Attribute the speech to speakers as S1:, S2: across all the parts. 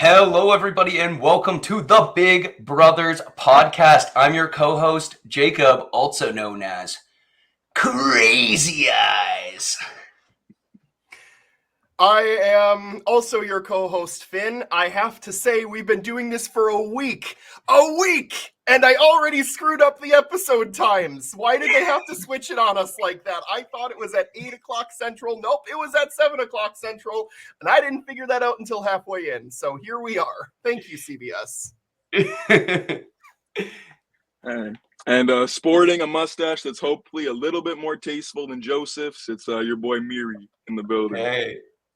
S1: Hello, everybody, and welcome to the Big Brothers podcast. I'm your co-host, Jacob, also known as Crazy Eyes.
S2: I am also your co-host, Finn. I have to say, we've been doing this for a week, and I already screwed up the episode times. Why did they have to switch it on us like that? I thought it was at 8 o'clock Central. Nope, it was at 7 o'clock Central, and I didn't figure that out until halfway in. So here we are. Thank you, CBS.
S3: And sporting a mustache that's hopefully a little bit more tasteful than Joseph's, it's your boy Miri in the building.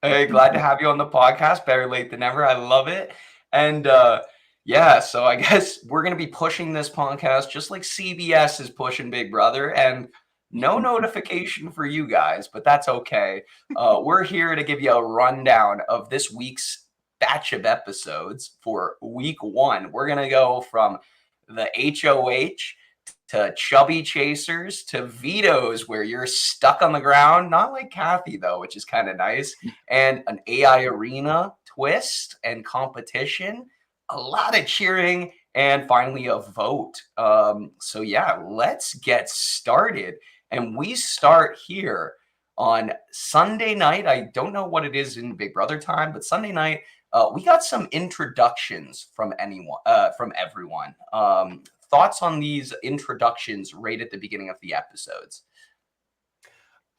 S1: Hey, glad to have you on the podcast. Better late than never. I love it. And so I guess we're going to be pushing this podcast just like CBS is pushing Big Brother, and no notification for you guys, but that's okay. We're here to give you a rundown of this week's batch of episodes for week one. We're going to go from the HOH to chubby chasers to vetoes where you're stuck on the ground, not like Kathy though, which is kind of nice, and an AI arena twist and competition, a lot of cheering, and finally a vote. So yeah, let's get started. And we start here on Sunday night. I don't know what it is in Big Brother time, but Sunday night we got some introductions from everyone. Thoughts on these introductions right at the beginning of the episodes?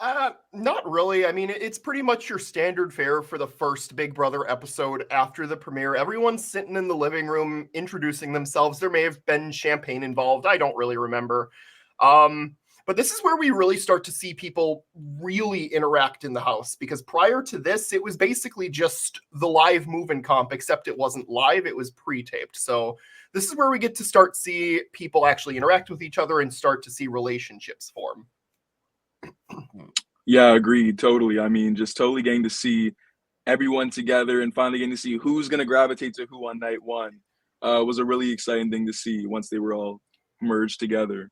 S2: Not really. I mean, it's pretty much your standard fare for the first Big Brother episode after the premiere. Everyone's sitting in the living room introducing themselves. There may have been champagne involved. I don't really remember. But this is where we really start to see people really interact in the house, because prior to this, it was basically just the live move-in comp, except it wasn't live, it was pre-taped. So this is where we get to start see people actually interact with each other and start to see relationships form.
S3: Yeah, agreed, totally. I mean, just totally getting to see everyone together and finally getting to see who's going to gravitate to who on night one was a really exciting thing to see once they were all merged together.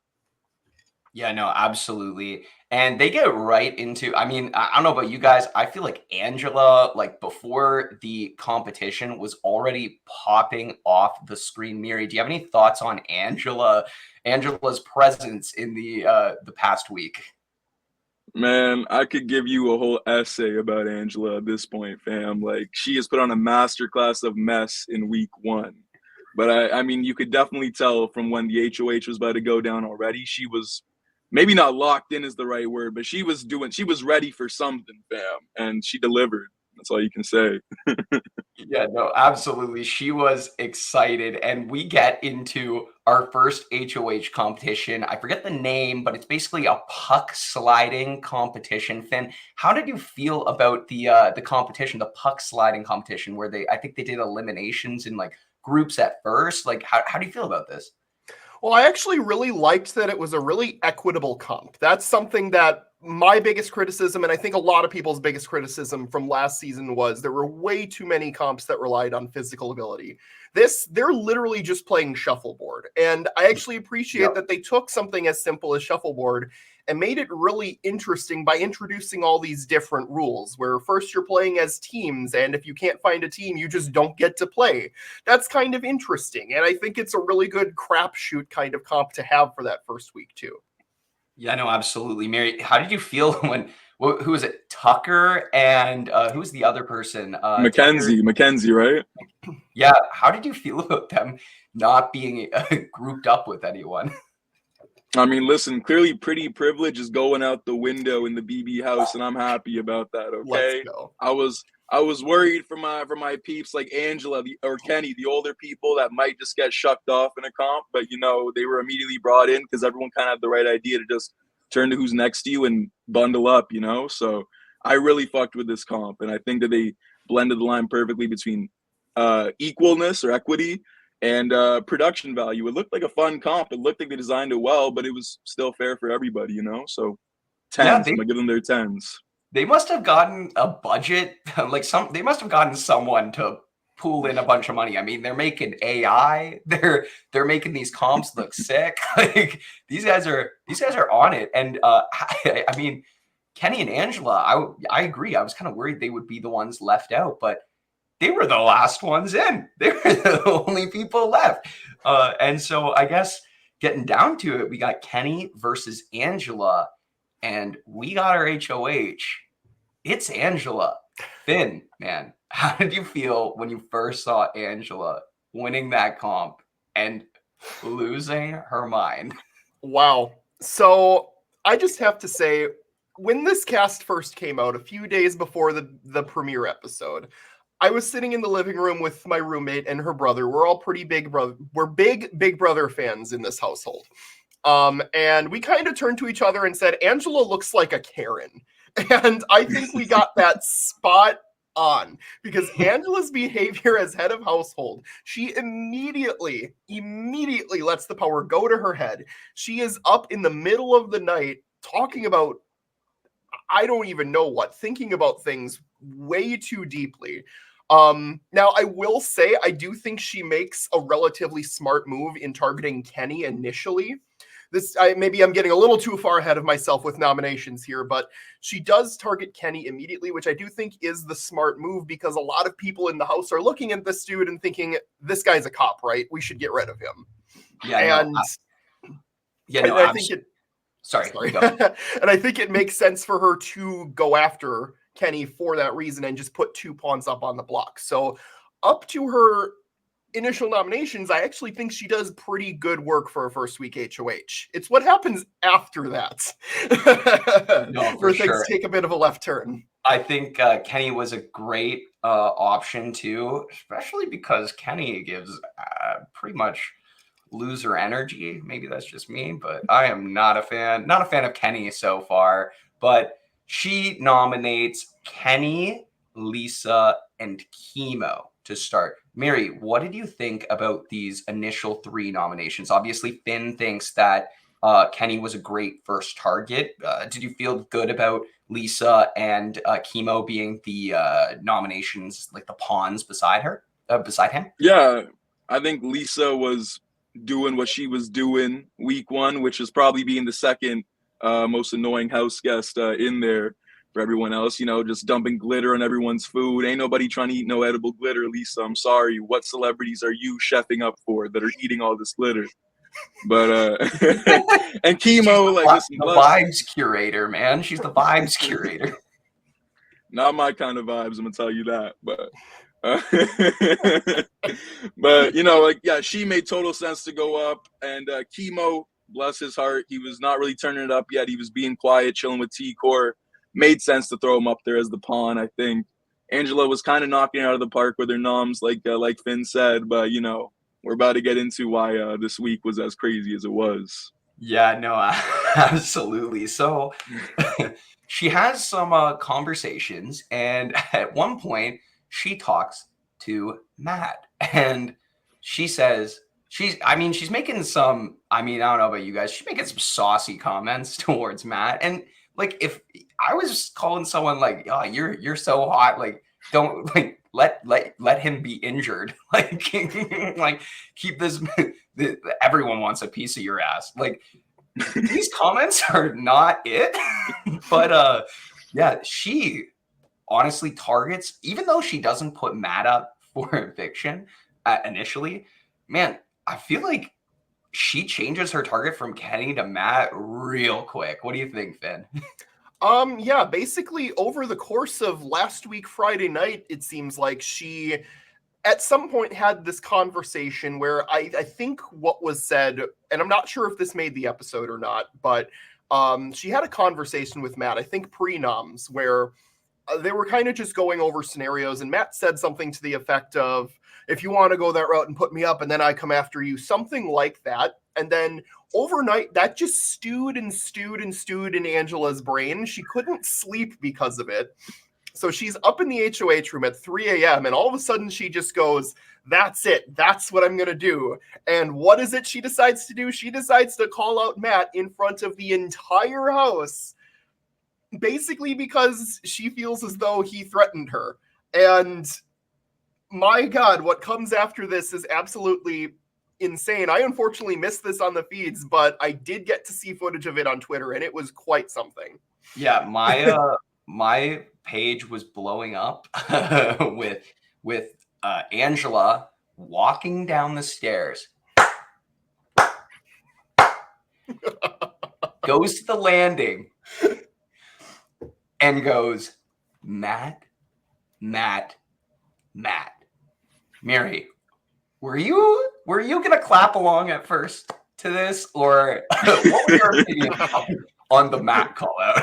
S1: Yeah, no, absolutely. And they get right into, I mean, I don't know about you guys. I feel like Angela, like before the competition, was already popping off the screen. Miri, do you have any thoughts on Angela's presence in the past week?
S3: Man, I could give you a whole essay about Angela at this point, fam. Like, she has put on a masterclass of mess in week one. But I mean, you could definitely tell from when the HOH was about to go down already, she was maybe not locked in is the right word, but she was ready for something, fam, and she delivered. That's all you can say.
S1: Yeah, no, absolutely. She was excited. And we get into our first HOH competition. I forget the name, but it's basically a puck sliding competition. Finn, how did you feel about the competition, the puck sliding competition, where I think they did eliminations in like groups at first? Like, how do you feel about this?
S2: Well, I actually really liked that it was a really equitable comp. That's something that my biggest criticism, and I think a lot of people's biggest criticism from last season, was there were way too many comps that relied on physical ability. They're literally just playing shuffleboard. And I actually appreciate that they took something as simple as shuffleboard and made it really interesting by introducing all these different rules, where first you're playing as teams, and if you can't find a team, you just don't get to play. That's kind of interesting, and I think it's a really good crapshoot kind of comp to have for that first week, too.
S1: Yeah, no, absolutely. Miri, how did you feel when, who was it? Tucker and who was the other person?
S3: Mackenzie, right?
S1: Yeah, how did you feel about them not being grouped up with anyone?
S3: I mean, listen, clearly pretty privilege is going out the window in the BB house, and I'm happy about that, okay?
S2: Let's go.
S3: I was worried for my peeps like Angela or Kenny, the older people that might just get shucked off in a comp, but you know, they were immediately brought in because everyone kind of had the right idea to just turn to who's next to you and bundle up, you know? So I really fucked with this comp, and I think that they blended the line perfectly between equalness or equity and production value. It looked like a fun comp. It looked like they designed it well, but it was still fair for everybody, you know? So 10s.
S1: Yeah,
S3: I'm gonna give them their 10s.
S1: They must have gotten a budget, they must have gotten someone to pool in a bunch of money. I mean, they're making AI, they're making these comps look sick. Like these guys are on it. And I mean, Kenny and Angela, I agree. I was kind of worried they would be the ones left out, but they were the last ones in. They were the only people left. And so I guess getting down to it, we got Kenny versus Angela, and we got our HOH. It's Angela. Finn, man, how did you feel when you first saw Angela winning that comp and losing her mind?
S2: Wow. So I just have to say, when this cast first came out a few days before the premiere episode, I was sitting in the living room with my roommate and her brother. We're all pretty big brother. We're big Brother fans in this household. And we kind of turned to each other and said, Angela looks like a Karen. And I think we got that spot on, because Angela's behavior as head of household, she immediately lets the power go to her head. She is up in the middle of the night talking about, I don't even know what, thinking about things way too deeply. Now I will say, I do think she makes a relatively smart move in targeting Kenny initially. Maybe I'm getting a little too far ahead of myself with nominations here, but she does target Kenny immediately, which I do think is the smart move, because a lot of people in the house are looking at this dude and thinking, this guy's a cop, right? We should get rid of him.
S1: Yeah,
S2: and
S1: I
S2: think it.
S1: Sorry.
S2: And I think it makes sense for her to go after Kenny for that reason and just put 2 pawns up on the block. So up to her initial nominations, I actually think she does pretty good work for her first week HOH. It's what happens after that where things take a bit of a left turn.
S1: I think Kenny was a great option too, especially because Kenny gives pretty much loser energy. Maybe that's just me, but I am not a fan of Kenny so far. But she nominates Kenny, Lisa, and Chemo to start. Mary, what did you think about these initial 3 nominations? Obviously, Finn thinks that Kenny was a great first target. Did you feel good about Lisa and Chemo being the nominations, like the pawns beside him?
S3: Yeah, I think Lisa was doing what she was doing week 1, which is probably being the second most annoying house guest in there for everyone else, just dumping glitter on everyone's food. Ain't nobody trying to eat no edible glitter, Lisa. I'm sorry. What celebrities are you chefing up for that are eating all this glitter? But and Chemo,
S1: the vibes curator, man. She's the vibes curator.
S3: Not my kind of vibes, I'm gonna tell you that. But she made total sense to go up. And Chemo, bless his heart, he was not really turning it up yet. He was being quiet, chilling with T-Core. Made sense to throw him up there as the pawn, I think. Angela was kind of knocking it out of the park with her noms, like Finn said. But, we're about to get into why this week was as crazy as it was.
S1: Yeah, no, absolutely. So she has some conversations, and at one point she talks to Matt, and she says she's making some, I don't know about you guys, she's making some saucy comments towards Matt. And like, if I was calling someone like, oh, you're so hot, like, don't, like, let him be injured, like keep this, everyone wants a piece of your ass, like, these comments are not it. But yeah, she honestly targets, even though she doesn't put Matt up for eviction initially, man, I feel like she changes her target from Kenny to Matt real quick. What do you think, Finn?
S2: Yeah, basically over the course of last week, Friday night, it seems like she at some point had this conversation where I think what was said, and I'm not sure if this made the episode or not, but she had a conversation with Matt, I think pre-noms, where they were kind of just going over scenarios, and Matt said something to the effect of, if you want to go that route and put me up and then I come after you, something like that. And then overnight, that just stewed in Angela's brain. She couldn't sleep because of it. So she's up in the HOH room at 3 a.m. and all of a sudden she just goes, that's it. That's what I'm going to do. And what is it she decides to do? She decides to call out Matt in front of the entire house, basically because she feels as though he threatened her. And my God, what comes after this is absolutely insane. I unfortunately missed this on the feeds, but I did get to see footage of it on Twitter, and it was quite something.
S1: Yeah, my page was blowing up with with Angela walking down the stairs. Goes to the landing and goes, Matt. Mary, were you gonna clap along at first to this, or what was your opinion on the Matt call out?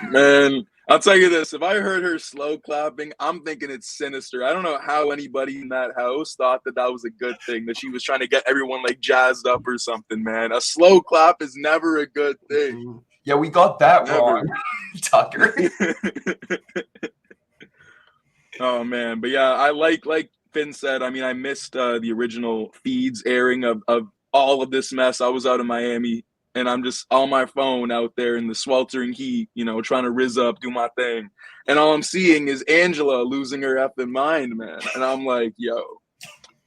S3: Man, I'll tell you this. If I heard her slow clapping, I'm thinking it's sinister. I don't know how anybody in that house thought that was a good thing, that she was trying to get everyone like jazzed up or something, man. A slow clap is never a good thing.
S1: Yeah, we got that
S3: Never.
S1: wrong, Tucker.
S3: Oh, man. But yeah, I like Finn said, I mean, I missed the original feeds airing of all of this mess. I was out in Miami. And I'm just on my phone out there in the sweltering heat, you know, trying to rizz up, do my thing. And all I'm seeing is Angela losing her effing mind, man. And I'm like, yo,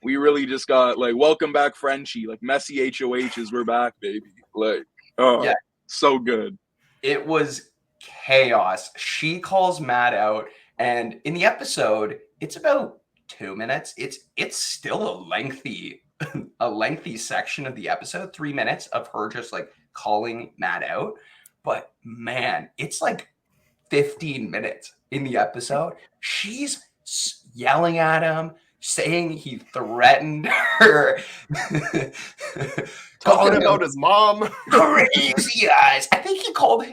S3: we really just got, like, welcome back Frenchie. Like, messy HOHs, we're back, baby. Like, oh, yeah. So good.
S1: It was chaos. She calls Matt out. And in the episode, it's about 2 minutes. It's still a lengthy section of the episode, 3 minutes of her just like calling Matt out. But man, it's like 15 minutes in the episode. She's yelling at him, saying he threatened her.
S2: Talking about his mom.
S1: Crazy eyes. I think she called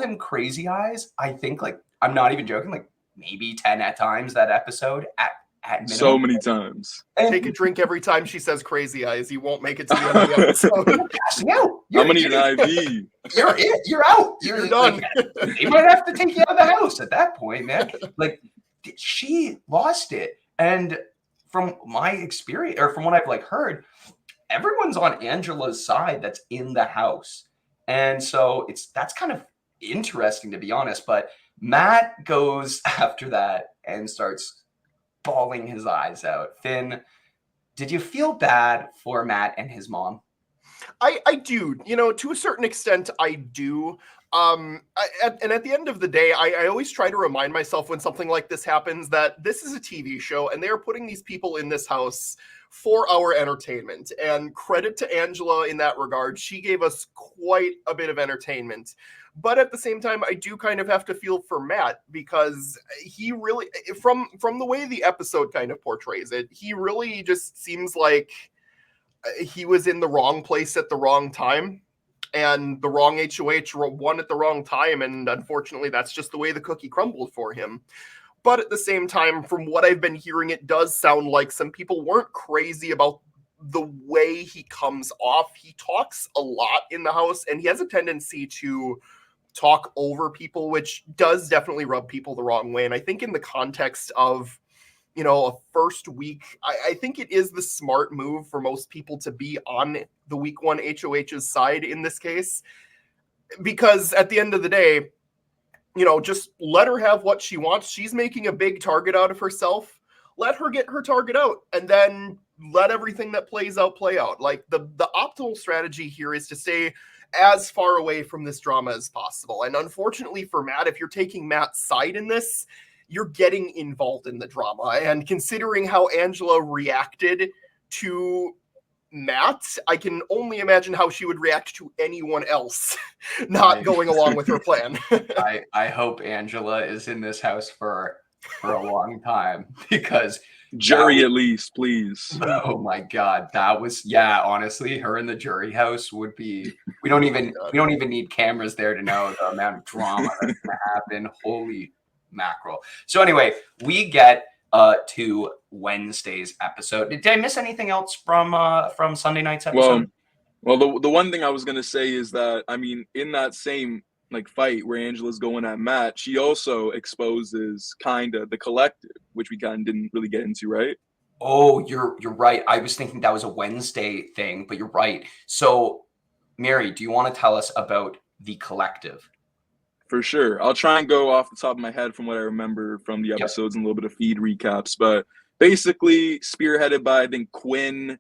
S1: him crazy eyes. I think, like, I'm not even joking, like maybe 10 at times that episode at minimum.
S3: So many times.
S2: And take a drink every time she says crazy eyes. You won't make it to the end of the episode.
S1: You're passing out.
S3: I'm gonna need an IV.
S1: You're out. You're
S2: done.
S1: Like, they might have to take you out of the house at that point, man. Like, she lost it. And from my experience, or from what I've like heard, everyone's on Angela's side that's in the house. And so that's kind of interesting, to be honest. But Matt goes after that and starts bawling his eyes out. Finn, did you feel bad for Matt and his mom?
S2: I do. You know, to a certain extent, I do. And at the end of the day, I always try to remind myself when something like this happens that this is a TV show and they are putting these people in this house for our entertainment. And credit to Angela in that regard. She gave us quite a bit of entertainment. But at the same time, I do kind of have to feel for Matt because he really, from the way the episode kind of portrays it, he really just seems like he was in the wrong place at the wrong time. And the wrong HOH won at the wrong time. And unfortunately, that's just the way the cookie crumbled for him. But at the same time, from what I've been hearing, it does sound like some people weren't crazy about the way he comes off. He talks a lot in the house, and he has a tendency to talk over people, which does definitely rub people the wrong way. And I think in the context of, you know, a first week, I think it is the smart move for most people to be on the week one HOH's side in this case, because at the end of the day, you know, just let her have what she wants. She's making a big target out of herself. Let her get her target out, and then let everything that plays out play out. Like the optimal strategy here is to stay as far away from this drama as possible. And unfortunately for Matt, if you're taking Matt's side in this, you're getting involved in the drama. And considering how Angela reacted to Matt, I can only imagine how she would react to anyone else not going along with her plan.
S1: I hope Angela is in this house for a long time, because
S3: jury at least, please.
S1: Oh my God, that was, yeah, honestly, her in the jury house would be, we don't even need cameras there to know the amount of drama that's gonna happen. Holy mackerel. So anyway, we get to Wednesday's episode. Did I miss anything else from Sunday night's episode?
S3: Well, the one thing I was gonna say is that, I mean, in that same like fight where Angela's going at Matt, she also exposes kinda the collective, which we kind of didn't really get into, right?
S1: Oh, you're right. I was thinking that was a Wednesday thing, but you're right. So, Mary, do you want to tell us about the collective?
S3: For sure. I'll try and go off the top of my head from what I remember from the episodes and a little bit of feed recaps. But basically, spearheaded by, I think, Quinn,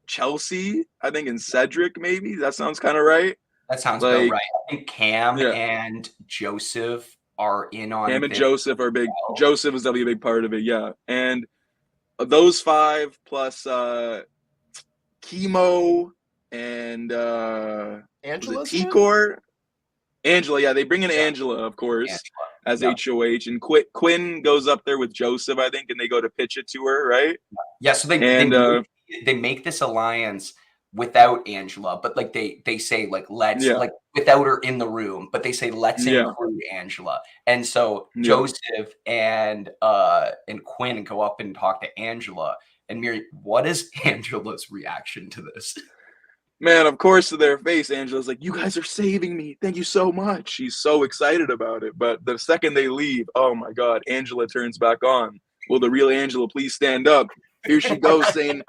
S3: Chelsea, I think, and Cedric, maybe. That sounds kind of right.
S1: That sounds about right. I think Cam and Joseph are in on
S3: Him and
S1: this
S3: Joseph are big.
S1: well.
S3: Joseph is definitely a big part of it, yeah. And those 5 plus Chemo and was it
S2: Angela's in it?
S3: T-Core? Angela, yeah, they bring in
S1: Yeah.
S3: Angela, of course,
S1: Angela.
S3: as
S1: Yeah.
S3: HOH, and Quinn goes up there with Joseph, I think, and they go to pitch it to her, right?
S1: Yeah, so
S3: And
S1: they make this alliance without Angela, but like they say like let's
S3: Yeah.
S1: like without her in the room, but they say let's
S3: Yeah.
S1: include Angela. And so
S3: Yeah.
S1: Joseph and Quinn go up and talk to Angela. And Miri, what is Angela's reaction to this?
S3: man, of course, to their face, Angela's like, "You guys are saving me. Thank you so much." She's so excited about it. But the second they leave, oh my God, Angela turns back on. Will the real Angela please stand up? Here she goes saying,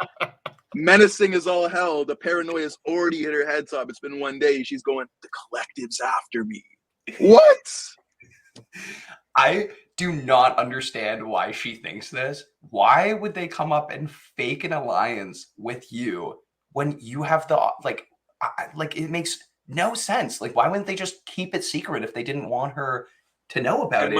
S3: menacing as all hell. The paranoia's already hit her head top. It's been one day. She's going, the collective's after me. What?
S1: I do not understand why she thinks this. Why would they come up and fake an alliance with you when you have the like it makes no sense. Like, why wouldn't they just keep it secret if they didn't want her to know about
S3: And
S1: it?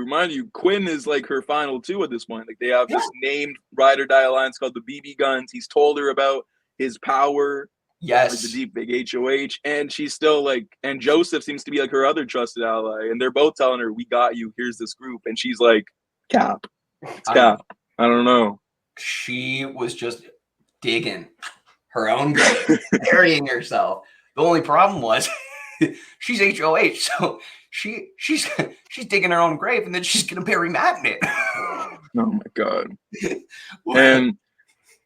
S3: mind you, Quinn is like her final 2 at this point. Like, they have this named ride or die alliance called the BB Guns. He's told her about his power, like
S1: Yes.
S3: the deep big HOH, and she's still like, and Joseph seems to be like her other trusted ally, and they're both telling her, "We got you. Here's this group," and she's like, "Cap, it's Cap." I don't know.
S1: She was just digging her own grave, burying herself. The only problem was she's HOH, so she's digging her own grave, and then she's gonna bury Matt in it.
S3: Oh my God. And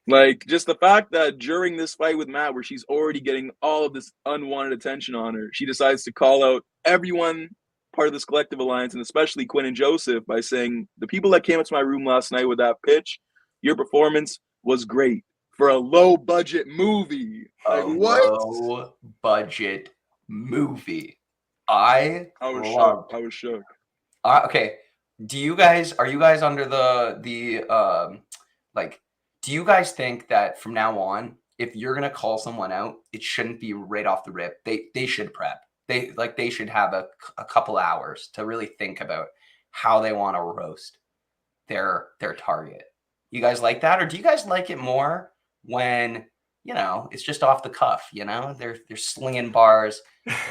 S3: like, just the fact that during this fight with Matt, where she's already getting all of this unwanted attention on her, she decides to call out everyone part of this collective alliance, and especially Quinn and Joseph, by saying, "The people that came up to my room last night with that pitch, your performance was great for a low budget movie." Like, what?
S1: Low budget movie. I
S3: was
S1: loved.
S3: shook. I was shook.
S1: Okay, are you guys under the like? Do you guys think that from now on, if you're gonna call someone out, it shouldn't be right off the rip? They should prep. They should have a couple hours to really think about how they want to roast their target. You guys like that, or do you guys like it more when it's just off the cuff? They're slinging bars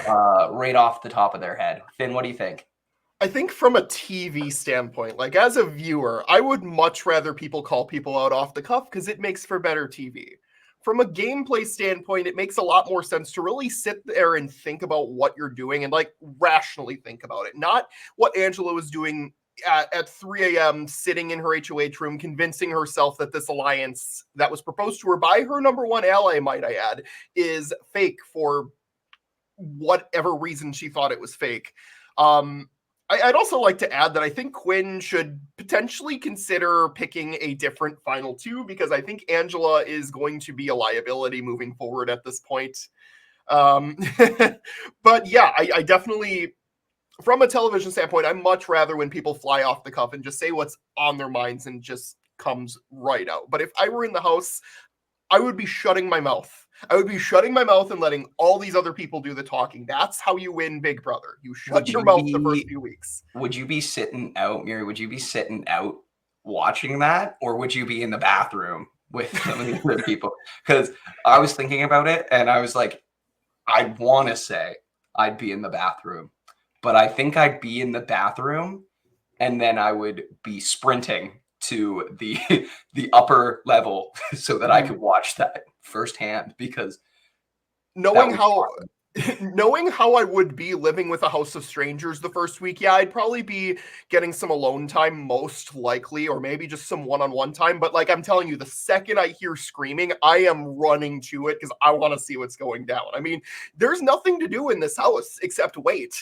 S1: right off the top of their head. Finn, what do you think?
S2: I think from a TV standpoint, like as a viewer, I would much rather people call people out off the cuff because it makes for better TV. From a gameplay standpoint, it makes a lot more sense to really sit there and think about what you're doing and like rationally think about it. Not what Angela was doing at 3 a.m. sitting in her HOH room, convincing herself that this alliance that was proposed to her by her number one ally, might I add, is fake for whatever reason she thought it was fake. I'd also like to add that I think Quinn should potentially consider picking a different final 2 because I think Angela is going to be a liability moving forward at this point. But yeah, I definitely, from a television standpoint, I much rather when people fly off the cuff and just say what's on their minds and just comes right out. But if I were in the house, I would be shutting my mouth. I would be shutting my mouth and letting all these other people do the talking. That's how you win Big Brother. You shut your mouth the first few weeks.
S1: Would you be sitting out, Miri? Would you be sitting out watching that? Or would you be in the bathroom with some of the other people? Because I was thinking about it and I was like, I want to say I'd be in the bathroom. But I think I'd be in the bathroom and then I would be sprinting to the upper level so that I could watch that firsthand, because
S2: knowing how I would be living with a house of strangers the first week, yeah, I'd probably be getting some alone time most likely, or maybe just some one-on-one time. But like I'm telling you, the second I hear screaming, I am running to it because I want to see what's going down. I mean, there's nothing to do in this house except wait.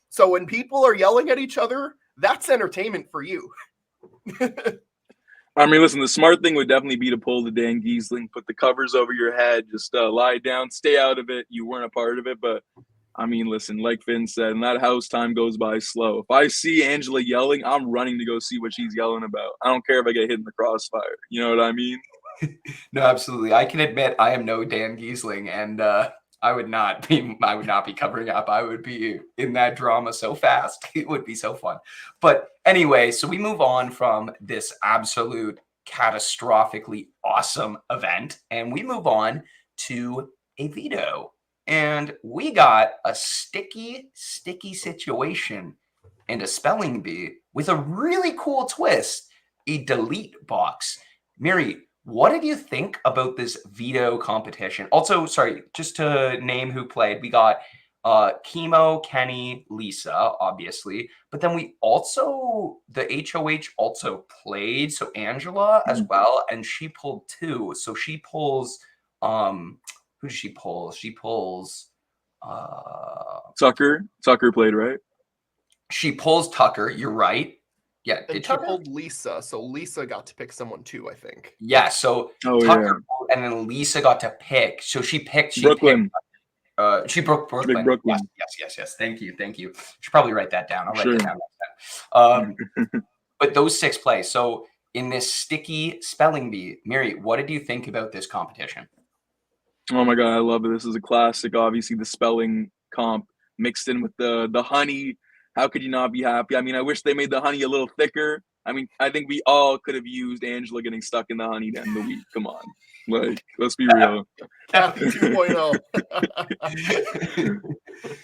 S2: So when people are yelling at each other, that's entertainment for you.
S3: I mean, listen, the smart thing would definitely be to pull the Dan Giesling, put the covers over your head, just lie down, stay out of it. You weren't a part of it. But, I mean, listen, like Finn said, in that house, time goes by slow. If I see Angela yelling, I'm running to go see what she's yelling about. I don't care if I get hit in the crossfire. You know what I mean?
S1: No, absolutely. I can admit I am no Dan Giesling, and I would not be covering up. I would be in that drama so fast. It would be so fun. But anyway, so we move on from this absolute catastrophically awesome event and we move on to a veto. And we got a sticky situation and a spelling bee with a really cool twist, a delete box. Mary, what did you think about this veto competition? Also, sorry, just to name who played, we got Chemo, Kenny, Lisa, obviously, but then we also, the HOH also played, so Angela as well, and she pulled 2. So she pulls, who does she pull? She pulls
S3: Tucker played, right?
S1: she pulls Tucker, you're right. Yeah,
S2: And
S1: did
S2: she
S1: Tucker?
S2: pulled Lisa, so Lisa got to pick someone too, I think.
S1: Yeah, so
S3: Oh,
S1: Tucker pulled, and then Lisa got to pick. So she picked
S3: Brooklyn.
S1: She broke Brooklyn.
S3: Big Brooklyn.
S1: Yes. Thank you. Should probably write that down. I'll write
S3: Sure.
S1: that down next time. But those 6 plays. So in this sticky spelling bee, Mary, what did you think about this competition?
S3: Oh my god, I love it. This is a classic. Obviously, the spelling comp mixed in with the honey. How could you not be happy? I mean, I wish they made the honey a little thicker. I mean, I think we all could have used Angela getting stuck in the honey to end the week. Come on. Like, let's be real.
S2: Kathy 2.0.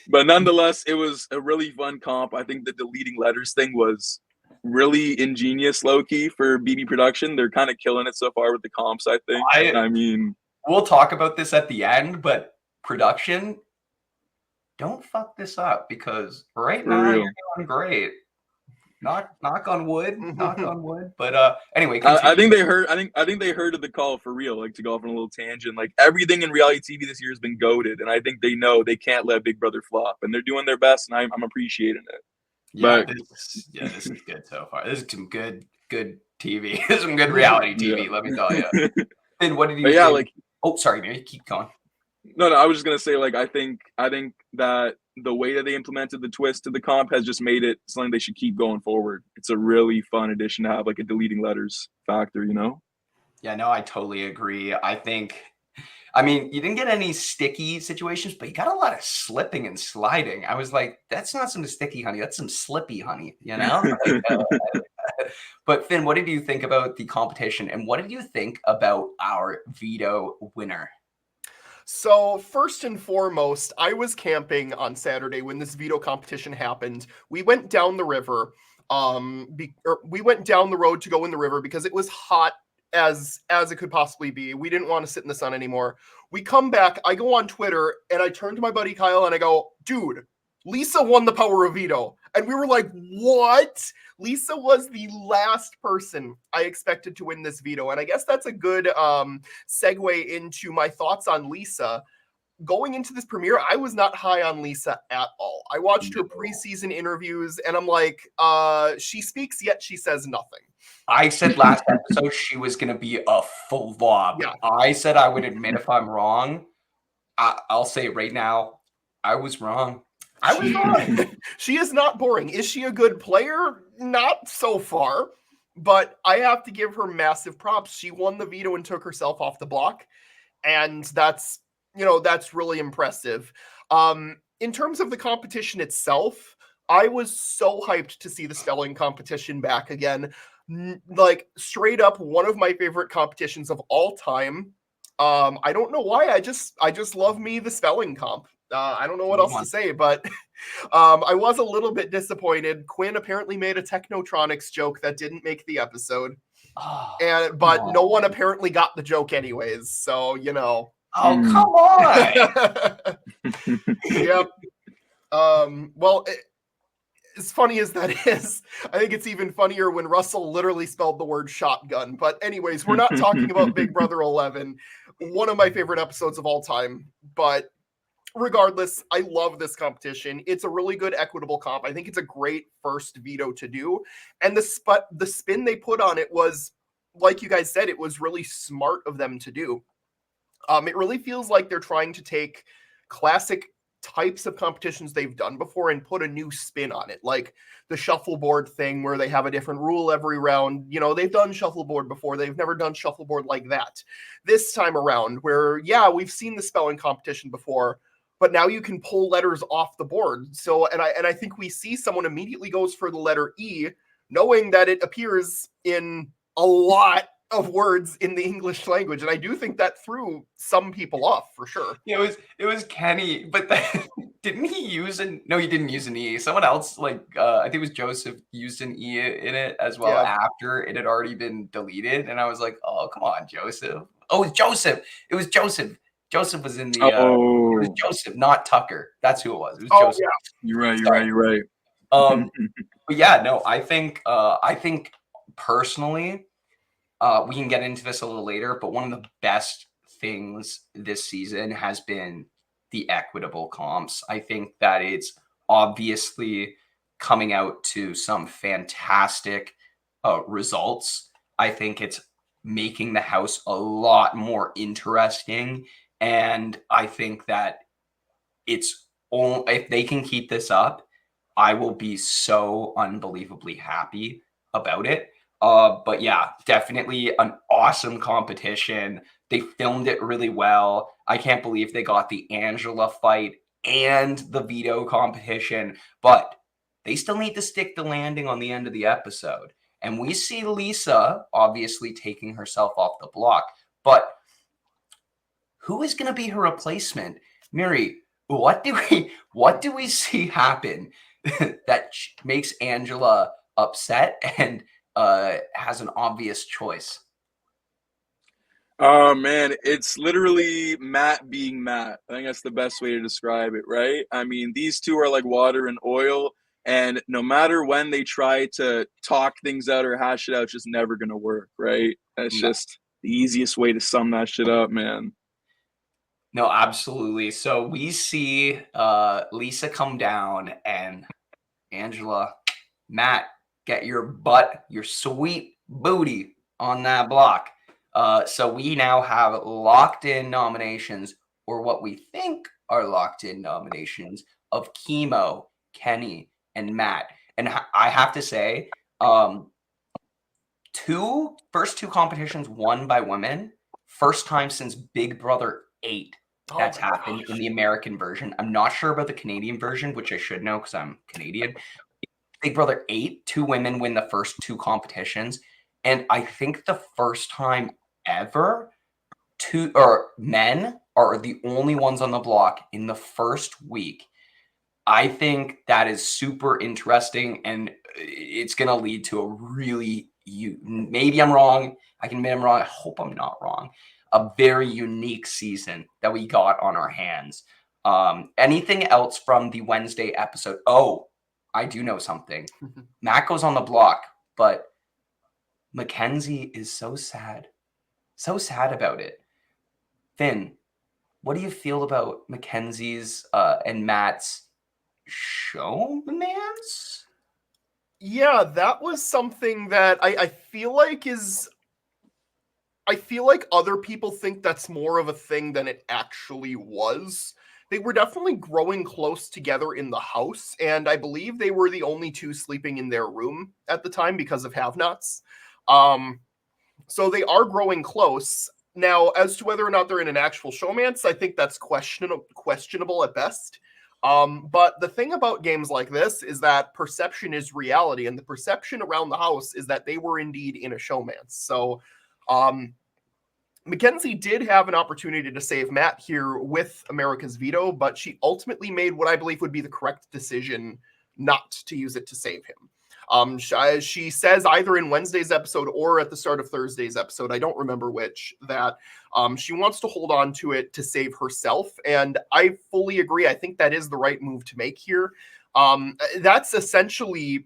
S3: But nonetheless, it was a really fun comp. I think the deleting letters thing was really ingenious, low-key, for BB Production. They're kind of killing it so far with the comps, I think. I mean,
S1: we'll talk about this at the end, but production, don't fuck this up because right
S3: For
S1: now
S3: real.
S1: you're doing great. Knock on wood. Knock on wood. But anyway,
S3: I think they heard. I think they heard of the call for real. Like, to go off on a little tangent. Like, everything in reality TV this year has been goated, and I think they know they can't let Big Brother flop, and they're doing their best, and I'm appreciating it.
S1: Yeah,
S3: But-
S1: this is good so far. This is some good TV. This is some good reality TV.
S3: Yeah.
S1: Let me tell you. And what did you?
S3: But yeah,
S1: think?
S3: like,
S1: oh, sorry, Mary, keep going.
S3: no, I was just gonna say, like, I think that the way that they implemented the twist to the comp has just made it something they should keep going forward. It's a really fun addition to have, like, a deleting letters factor, you know?
S1: Yeah, no, I totally agree. I mean, you didn't get any sticky situations, but you got a lot of slipping and sliding. I was like, that's not some sticky honey. That's some slippy honey, you know? But Finn, what did you think about the competition? And what did you think about our veto winner?
S2: So first and foremost, I was camping on Saturday when this veto competition happened. We went down the river. We went down the road to go in the river because it was hot as it could possibly be. We didn't want to sit in the sun anymore. We come back. I go on Twitter and I turn to my buddy Kyle and I go, "Dude, Lisa won the power of veto." And we were like, "What?" Lisa was the last person I expected to win this veto. And I guess that's a good segue into my thoughts on Lisa. Going into this premiere, I was not high on Lisa at all. I watched her preseason interviews and I'm like, she speaks, yet she says nothing.
S1: I said last episode she was going to be a flop.
S2: Yeah.
S1: I said I would admit if I'm wrong. I'll say it right now. I was wrong. I was wrong.
S2: She is not boring. Is she a good player? Not so far, but I have to give her massive props. She won the veto and took herself off the block, and that's really impressive. In terms of the competition itself, I was so hyped to see the spelling competition back again. Like, straight up one of my favorite competitions of all time. I don't know why. I just love me the spelling comp. I don't know what else to say, but I was a little bit disappointed. Quinn apparently made a Technotronics joke that didn't make the episode, but no one apparently got the joke anyways. So, you know.
S1: Oh, come on.
S2: Yep. Well, as funny as that is, I think it's even funnier when Russell literally spelled the word shotgun. But anyways, we're not talking about Big Brother 11, one of my favorite episodes of all time. But regardless, I love this competition. It's a really good equitable comp. I think it's a great first veto to do. And the spin they put on it was, like you guys said, it was really smart of them to do. It really feels like they're trying to take classic types of competitions they've done before and put a new spin on it, like the shuffleboard thing where they have a different rule every round. You know, they've done shuffleboard before. They've never done shuffleboard like that. This time around, where, yeah, we've seen the spelling competition before, but now you can pull letters off the board. So, and I think we see someone immediately goes for the letter E, knowing that it appears in a lot of words in the English language. And I do think that threw some people off for sure.
S1: It was Kenny, but then, didn't he use no, he didn't use an E. Someone else, like I think it was Joseph, used an E in it as well after it had already been deleted. And I was like, oh, come on, Joseph. Oh, it's Joseph. It was Joseph. Joseph was in the it was Joseph, not Tucker. That's who it was. It was Joseph.
S3: Yeah. You're right.
S1: But yeah, no, I think personally, we can get into this a little later, but one of the best things this season has been the equitable comps. I think that it's obviously coming out to some fantastic results. I think it's making the house a lot more interesting. And I think that if they can keep this up, I will be so unbelievably happy about it. But yeah, definitely an awesome competition. They filmed it really well. I can't believe they got the Angela fight and the veto competition, but they still need to stick the landing on the end of the episode. And we see Lisa obviously taking herself off the block, but who is going to be her replacement? Miri, what do we see happen that makes Angela upset and has an obvious choice?
S3: Oh man, it's literally Matt being Matt. I think that's the best way to describe it, right? I mean, these two are like water and oil, and no matter when they try to talk things out or hash it out, it's just never gonna work, right? That's just the easiest way to sum that shit up, man.
S1: No, absolutely. So we see Lisa come down and Angela, Matt, get your butt, your sweet booty on that block. So we now have locked in nominations, or what we think are locked in nominations, of Chemo, Kenny, and Matt. And I have to say, first two competitions won by women. First time since Big Brother 8 that's happened in the American version. I'm not sure about the Canadian version, which I should know because I'm Canadian. Big Brother 8, 2 women win the first 2 competitions. And I think the first time ever men are the only ones on the block in the first week. I think that is super interesting, and it's going to lead to a really, maybe I'm wrong. I can admit I'm wrong. I hope I'm not wrong. A very unique season that we got on our hands. Anything else from the Wednesday episode? Oh, I do know something. Matt goes on the block, but Mackenzie is so sad. So sad about it. Finn, what do you feel about Mackenzie's and Matt's showmance?
S2: Yeah, that was something that I feel like I feel like other people think that's more of a thing than it actually was. They were definitely growing close together in the house, and I believe they were the only two sleeping in their room at the time because of have-nots. So they are growing close. Now, as to whether or not they're in an actual showmance, I think that's questionable at best. But the thing about games like this is that perception is reality, and the perception around the house is that they were indeed in a showmance. So Mackenzie did have an opportunity to save Matt here with America's veto, but she ultimately made what I believe would be the correct decision not to use it to save him. She says either in Wednesday's episode or at the start of Thursday's episode, I don't remember which, that she wants to hold on to it to save herself. And I fully agree. I think that is the right move to make here. That's essentially,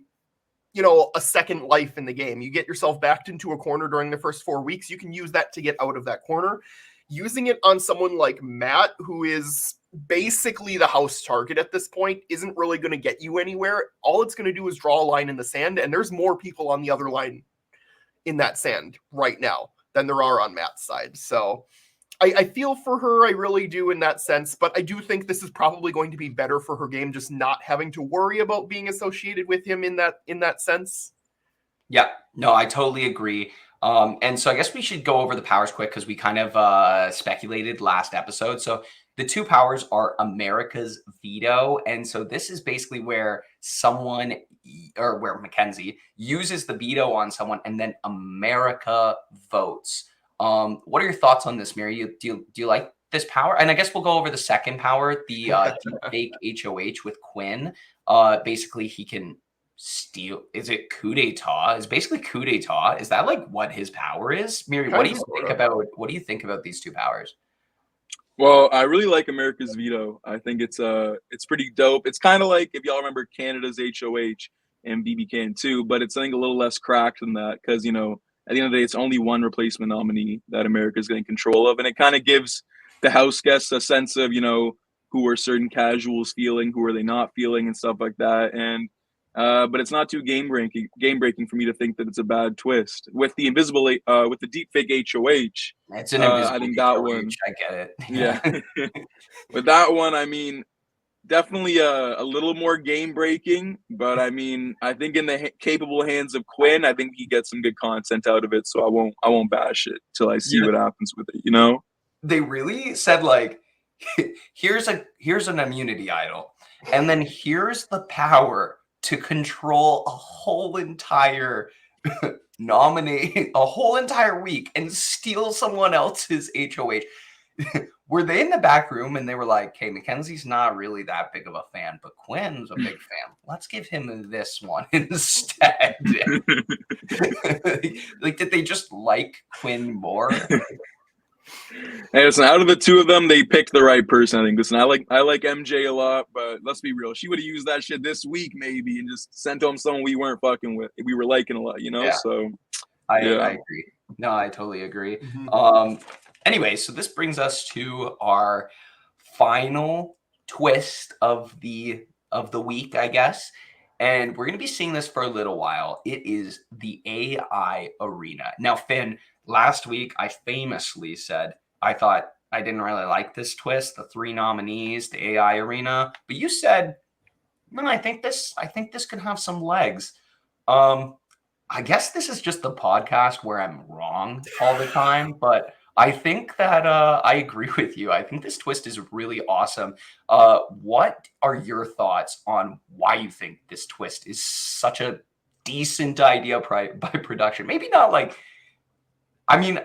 S2: a second life in the game. You get yourself backed into a corner during the first 4 weeks. You can use that to get out of that corner. Using it on someone like Matt, who is basically the house target at this point, isn't really going to get you anywhere. All it's going to do is draw a line in the sand, and there's more people on the other line in that sand right now than there are on Matt's side. So I feel for her, I really do in that sense, but I do think this is probably going to be better for her game, just not having to worry about being associated with him in that sense.
S1: Yeah, no, I totally agree. And so I guess we should go over the powers quick because we kind of speculated last episode. So The two powers are America's veto. And so this is basically where someone or where Mackenzie uses the veto on someone and then America votes. What are your thoughts on this, Mary? Do you like this power? And I guess we'll go over the second power, the fake HOH with Quinn. Basically, he can steal. Is it coup d'etat? Is basically coup d'etat. Is that like what his power is? Mary, what do you think about these two powers?
S3: Well, I really like America's veto. I think it's pretty dope. It's kind of like if y'all remember Canada's HOH and BB too, but it's I think a little less cracked than that because at the end of the day, it's only one replacement nominee that America's getting control of, and it kind of gives the House guests a sense of who are certain casuals feeling, who are they not feeling, and stuff like that. And but it's not too game breaking for me to think that it's a bad twist with the with the deep fake HOH.
S1: It's an invisible.
S3: I think
S1: HOH,
S3: that one.
S1: I get it.
S3: Yeah. With that one, I mean, definitely a little more game breaking, but I mean, I think in the capable hands of Quinn, I think he gets some good content out of it. So I won't bash it till I see what happens with it.
S1: They really said like, here's an immunity idol, and then here's the power to control a whole entire nominate a whole entire week and steal someone else's HOH. Were they in the back room and they were like, "Hey, Mackenzie's not really that big of a fan, but Quinn's a big fan. Let's give him this one instead." Like, did they just like Quinn more?
S3: Hey, listen, out of the two of them, they picked the right person. I think. Listen, I like MJ a lot, but let's be real. She would have used that shit this week maybe and just sent home someone we weren't fucking with. We were liking a lot,
S1: Yeah.
S3: So
S1: I agree. No, I totally agree. Anyway, so this brings us to our final twist of the week, I guess. And we're going to be seeing this for a little while. It is the AI arena. Now, Finn, last week I famously said I thought I didn't really like this twist, the 3 nominees, the AI arena. But you said, no, I think this could have some legs. I guess this is just the podcast where I'm wrong all the time, but I think that I agree with you. I think this twist is really awesome. What are your thoughts on why you think this twist is such a decent idea by production? Maybe not like, I mean,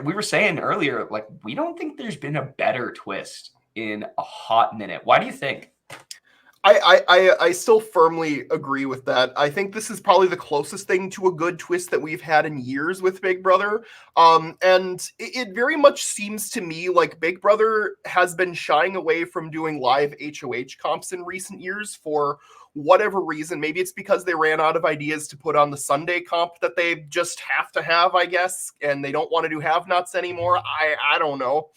S1: we were saying earlier, like, we don't think there's been a better twist in a hot minute. Why do you think?
S2: I still firmly agree with that. I think this is probably the closest thing to a good twist that we've had in years with Big Brother. And it very much seems to me like Big Brother has been shying away from doing live HOH comps in recent years for whatever reason. Maybe it's because they ran out of ideas to put on the Sunday comp that they just have to have, I guess, and they don't want to do have-nots anymore. I don't know.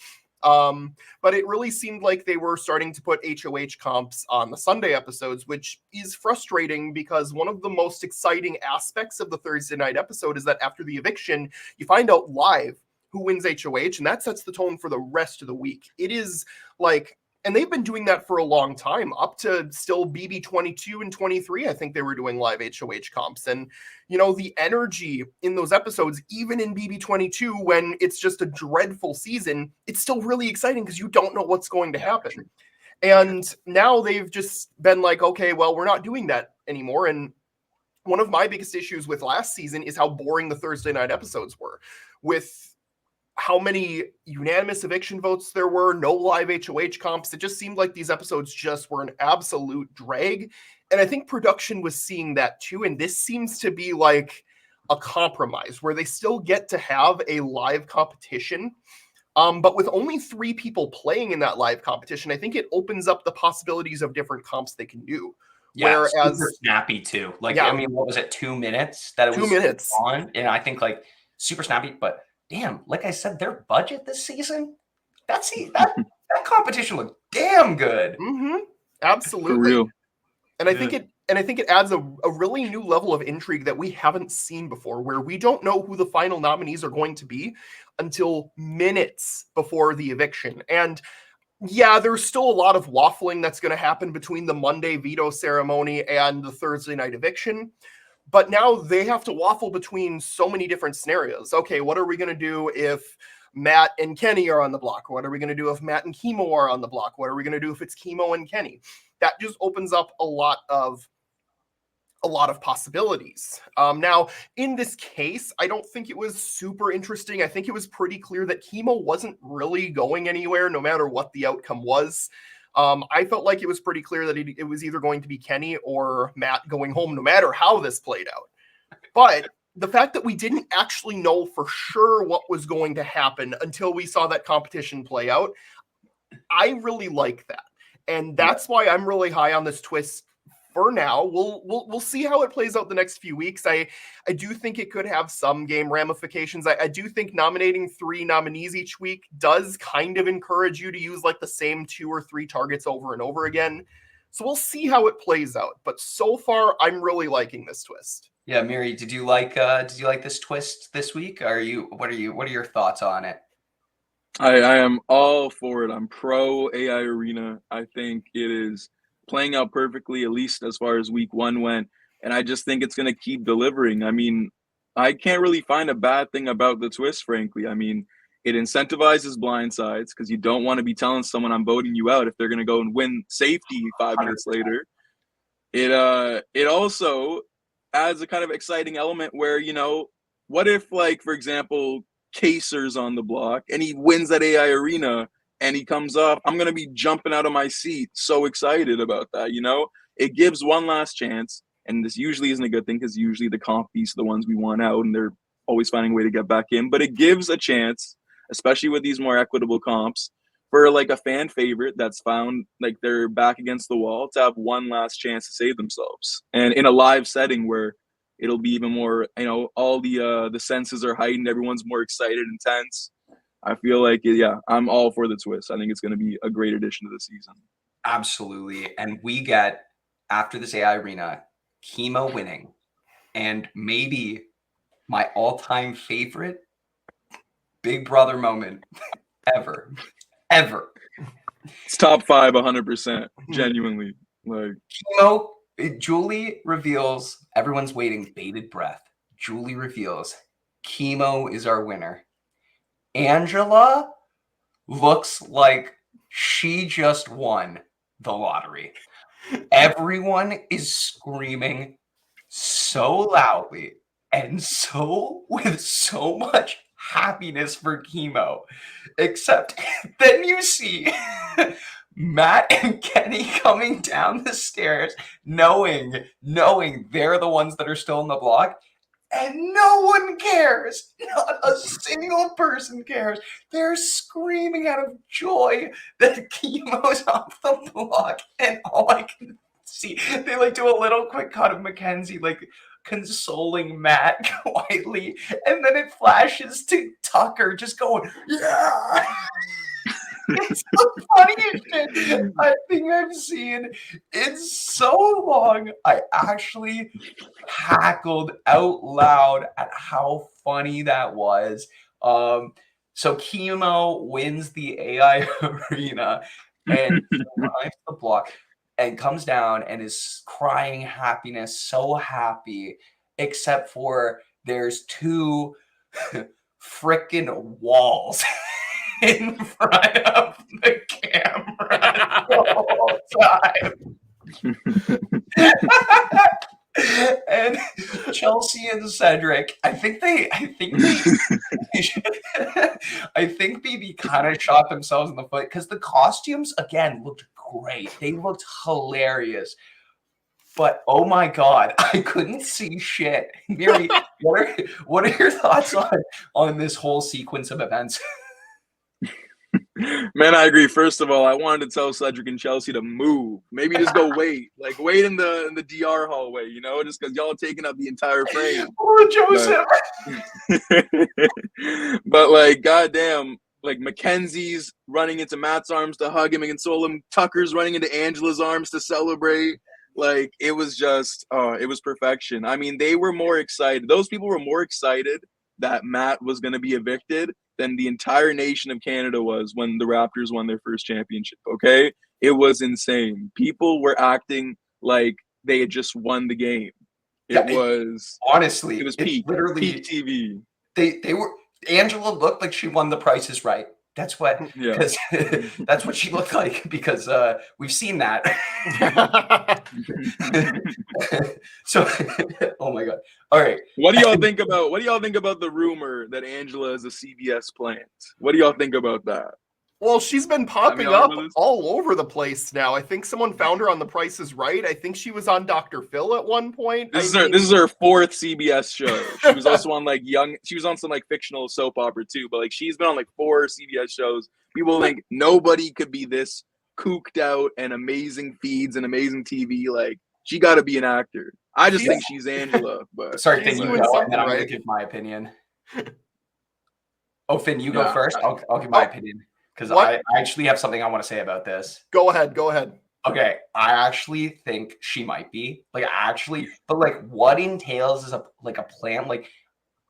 S2: But it really seemed like they were starting to put HOH comps on the Sunday episodes, which is frustrating because one of the most exciting aspects of the Thursday night episode is that after the eviction, you find out live who wins HOH, and that sets the tone for the rest of the week. It is like, and they've been doing that for a long time, up to still BB 22 and 23. I think they were doing live HOH comps. And, the energy in those episodes, even in BB 22, when it's just a dreadful season, it's still really exciting because you don't know what's going to happen. And now they've just been like, okay, well, we're not doing that anymore. And one of my biggest issues with last season is how boring the Thursday night episodes were, with how many unanimous eviction votes there were, no live HOH comps. It just seemed like these episodes just were an absolute drag. And I think production was seeing that too. And this seems to be like a compromise where they still get to have a live competition. But with only 3 people playing in that live competition, I think it opens up the possibilities of different comps they can do.
S1: Yeah, whereas super snappy too. Like, yeah. I mean, what was it? 2 minutes that it was
S2: 2 minutes
S1: on? And I think like super snappy, but damn, like I said, their budget this season, that competition looked damn good.
S2: Mm-hmm. Absolutely.
S3: For real.
S2: And I think it adds a really new level of intrigue that we haven't seen before, where we don't know who the final nominees are going to be until minutes before the eviction. And yeah, there's still a lot of waffling that's going to happen between the Monday veto ceremony and the Thursday night eviction. But now they have to waffle between so many different scenarios. Okay, what are we going to do if Matt and Kenny are on the block? What are we going to do if Matt and Chemo are on the block? What are we going to do if it's Chemo and Kenny? That just opens up a lot of possibilities. Now, in this case, I don't think it was super interesting. I think it was pretty clear that Chemo wasn't really going anywhere, no matter what the outcome was. I felt like it was pretty clear that it was either going to be Kenny or Matt going home, no matter how this played out. But the fact that we didn't actually know for sure what was going to happen until we saw that competition play out, I really like that. And that's why I'm really high on this twist for now. We'll see how it plays out the next few weeks. I do think it could have some game ramifications. I do think nominating 3 nominees each week does kind of encourage you to use like the same 2 or 3 targets over and over again. So we'll see how it plays out. But so far, I'm really liking this twist.
S1: Yeah, Miri, did you like this twist this week? What are your thoughts on it?
S3: I am all for it. I'm pro AI Arena. I think it is playing out perfectly, at least as far as week 1 went. And I just think it's going to keep delivering. I mean, I can't really find a bad thing about the twist, frankly. I mean, it incentivizes blind sides because you don't want to be telling someone I'm voting you out if they're going to go and win safety 5 minutes later. It also adds a kind of exciting element where, you know, what if, like, for example, Kaser's on the block and he wins that AI Arena and he comes up, I'm going to be jumping out of my seat, so excited about that, you know? It gives one last chance, and this usually isn't a good thing because usually the comp beats are the ones we want out and they're always finding a way to get back in, but it gives a chance, especially with these more equitable comps, for like a fan favorite that's found like they're back against the wall to have one last chance to save themselves. And in a live setting where it'll be even more, you know, all the senses are heightened, everyone's more excited and tense. I feel like, yeah, I'm all for the twist. I think it's going to be a great addition to the season.
S1: Absolutely. And we get, after this AI Arena, Chemo winning, and maybe my all-time favorite Big Brother moment ever.
S3: It's top 5, 100%, genuinely. Like,
S1: Chemo, Julie reveals, everyone's waiting, bated breath. Julie reveals, Chemo is our winner. Angela looks like she just won the lottery. Everyone is screaming so loudly and so with so much happiness for Chemo, except then you see Matt and Kenny coming down the stairs, knowing they're the ones that are still in the block, and no one cares. Not a single person cares. They're screaming out of joy that Chemo's off the block, and all I can see, they like do a little quick cut of Mackenzie like consoling Matt quietly, and then it flashes to Tucker just going, yeah. It's the funniest shit I think I've seen in so long. I actually cackled out loud at how funny that was. So Chemo wins the AI Arena and arrives the block and comes down and is crying happiness, so happy, except for there's 2 frickin' walls in front of the camera the whole time. And Chelsea and Cedric, I think they kind of shot themselves in the foot because the costumes again looked great. They looked hilarious. But oh my god, I couldn't see shit. Miri, what are your thoughts on this whole sequence of events?
S3: Man, I agree. First of all, I wanted to tell Cedric and Chelsea to move. Maybe just go wait. Like, wait in the DR hallway, you know, just because y'all are taking up the entire frame.
S1: Poor Joseph.
S3: But, like, goddamn, like, Mackenzie's running into Matt's arms to hug him and console him. Tucker's running into Angela's arms to celebrate. Like, it was just, it was perfection. I mean, they were more excited. Those people were more excited that Matt was going to be evicted than the entire nation of Canada was when the Raptors won their first championship, okay? It was insane. People were acting like they had just won the game. It was
S1: honestly,
S3: it was peak,
S1: literally
S3: peak TV.
S1: They were Angela looked like she won The Price is Right. That's what,
S3: Yeah.
S1: because that's what she looked like, because we've seen that. So, oh my God. All right.
S3: What do y'all think about the rumor that Angela is a CBS plant? What do y'all think about that?
S2: Well, she's been popping
S3: y'all
S2: up
S3: remember this?
S2: all over the place now. I think someone found her on The Price is Right. I think she was on Dr. Phil at one point.
S3: This is her fourth CBS show. She was also on she was on some like fictional soap opera too, but like she's been on like 4 CBS shows. People think nobody could be this cooked out and amazing feeds and amazing TV. Like she got to be an actor. I just think she's Angela. But
S1: Sorry,
S2: she's
S1: Finn, you
S2: doing
S1: go, and
S2: something
S1: then I'm going
S2: right.
S1: to give my opinion. Oh, Finn, you go
S3: Yeah.
S1: first. I'll give my opinion, because
S2: What?
S1: I actually have something I want to say about this.
S2: Go ahead.
S1: Okay, I actually think she might be, like, but like what entails is a plan,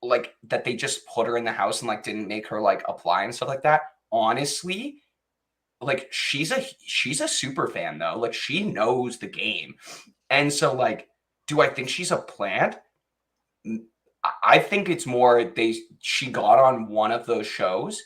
S1: like that they just put her in the house and like didn't make her like apply and stuff like that. Honestly, like she's a super fan though. Like she knows the game. And so like, do I think she's a plant? I think it's more she got on one of those shows.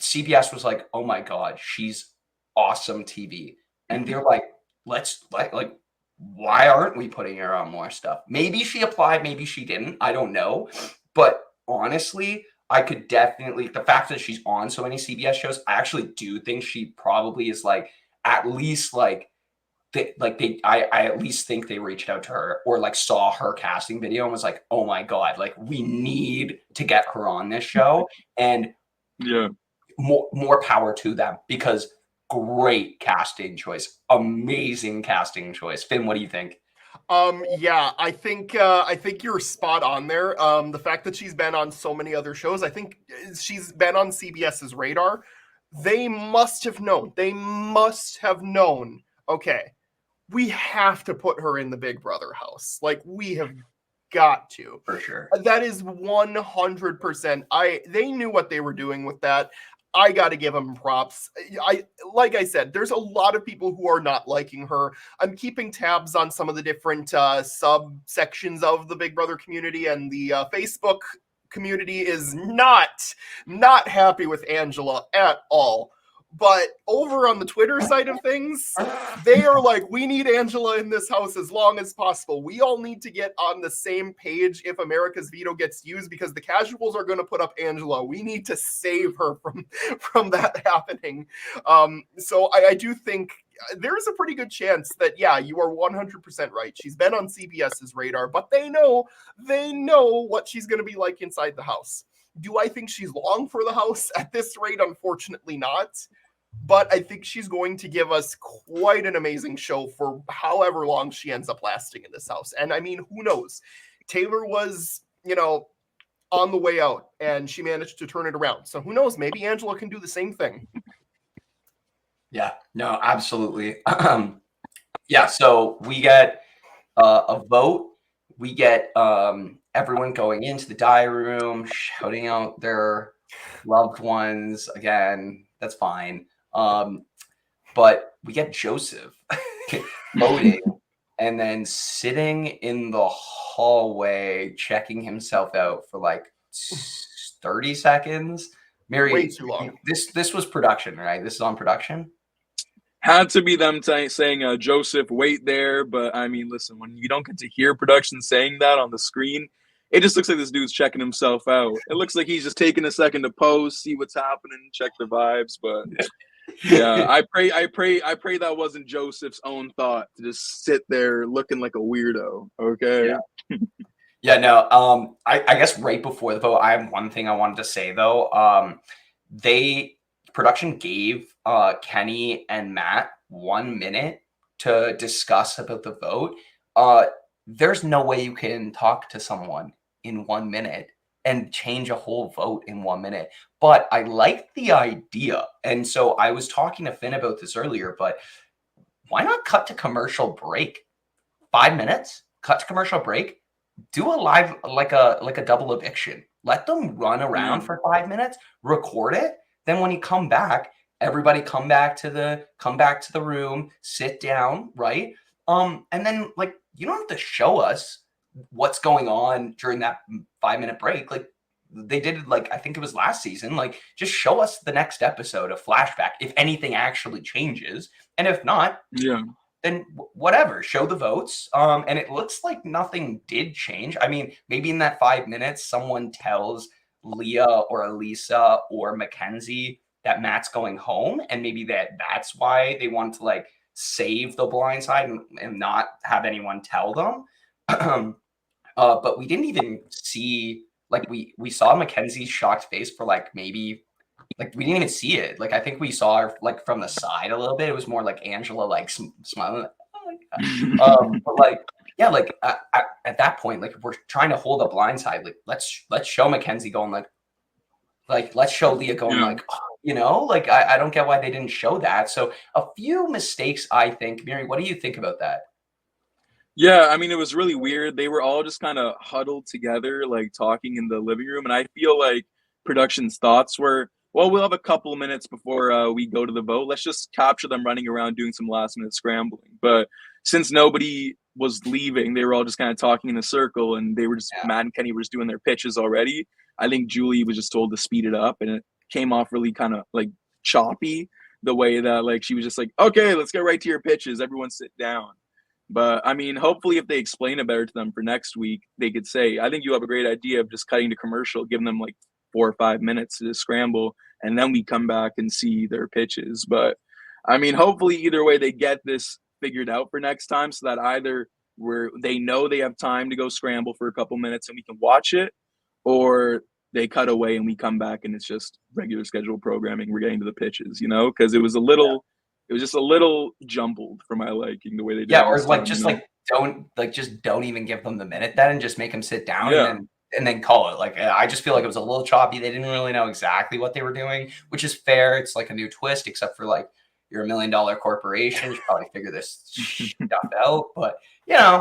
S1: CBS was like, "Oh my God, she's awesome TV." And they're like, "Let's like why aren't we putting her on more stuff?" Maybe she applied, maybe she didn't. I don't know. But honestly, I could definitely, the fact that she's on so many CBS shows, I actually do think she probably is like at least like I at least think they reached out to her or like saw her casting video and was like, "Oh my God, like we need to get her on this show." And
S3: yeah.
S1: more power to them, because great casting choice, amazing casting choice. Finn, what do you think?
S2: Yeah, I think you're spot on there. The fact that she's been on so many other shows, I think she's been on CBS's radar. They must have known. Okay, we have to put her in the Big Brother house. Like we have got to.
S1: For sure.
S2: That is 100%. They knew what they were doing with that. I got to give them props. Like I said, there's a lot of people who are not liking her. I'm keeping tabs on some of the different subsections of the Big Brother community, and the Facebook community is not happy with Angela at all. But over on the Twitter side of things, they are like, we need Angela in this house as long as possible. We all need to get on the same page if America's veto gets used, because the casuals are going to put up Angela. We need to save her from that happening. So I do think there's a pretty good chance that, yeah, you are 100% right. She's been on CBS's radar, but they know what she's going to be like inside the house. Do I think she's long for the house at this rate? Unfortunately not. But I think she's going to give us quite an amazing show for however long she ends up lasting in this house. And I mean, who knows? Taylor was, on the way out, and she managed to turn it around. So who knows? Maybe Angela can do the same thing.
S1: Yeah, no, absolutely. Yeah, so we get a vote. We get everyone going into the diary room, shouting out their loved ones again. That's fine. But we get Joseph voting and then sitting in the hallway, checking himself out for like 30 seconds. Mary,
S2: Way too long.
S1: This was production, right? This is on production.
S3: Had to be them saying, Joseph, wait there. But I mean, listen, when you don't get to hear production saying that on the screen, it just looks like this dude's checking himself out. It looks like he's just taking a second to pose, see what's happening, check the vibes. But yeah, I pray that wasn't Joseph's own thought to just sit there looking like a weirdo. Okay.
S1: Yeah. Yeah, no. I guess right before the vote, I have one thing I wanted to say though. Production gave Kenny and Matt 1 minute to discuss about the vote. There's no way you can talk to someone in 1 minute and change a whole vote in 1 minute. But I like the idea. And so I was talking to Finn about this earlier, but why not cut to commercial break? 5 minutes, cut to commercial break, do a live, like a double eviction. Let them run around for 5 minutes, record it. Then when you come back, everybody come back to the room, sit down, right? And then you don't have to show us what's going on during that 5 minute break. Like they did like I think it was last season. Like, just show us the next episode, a flashback, if anything actually changes, and if not,
S3: Yeah.
S1: then whatever, show the votes. And it looks like nothing did change. I mean, maybe in that 5 minutes, someone tells Leah or Elisa or Mackenzie that Matt's going home, and maybe that's why they want to like save the blind side and not have anyone tell them. But we didn't even see like we saw Mackenzie's shocked face for like maybe like we didn't even see it. Like I think we saw her like from the side a little bit. It was more like Angela like smiling. Like, oh my God. But like yeah, like at that point, like if we're trying to hold a blind side, like let's show Mackenzie going like let's show Leah going like like I don't get why they didn't show that. So a few mistakes, I think. Miri, what do you think about that?
S3: Yeah, I mean, it was really weird. They were all just kind of huddled together, like talking in the living room. And I feel like production's thoughts were, well, we'll have a couple minutes before we go to the vote. Let's just capture them running around doing some last minute scrambling. But since nobody was leaving, they were all just kind of talking in a circle, and they were just, Matt and Kenny were just doing their pitches already. I think Julie was just told to speed it up, and it came off really kind of like choppy, the way that like she was just like, okay, let's get right to your pitches. Everyone sit down. But I mean, hopefully if they explain it better to them for next week, they could say, I think you have a great idea of just cutting to commercial, giving them like 4 or 5 minutes to just scramble, and then we come back and see their pitches. But I mean, hopefully either way they get this figured out for next time, so that either they know they have time to go scramble for a couple minutes and we can watch it, or they cut away and we come back and it's just regular scheduled programming. We're getting to the pitches, because it was a little it was just a little jumbled for my liking, the way they did it.
S1: Yeah, or like just like don't even give them the minute then, and just make them sit down and then call it. Like I just feel like it was a little choppy. They didn't really know exactly what they were doing, which is fair. It's like a new twist, except for like you're $1 million corporation. You should probably figure this stuff out. But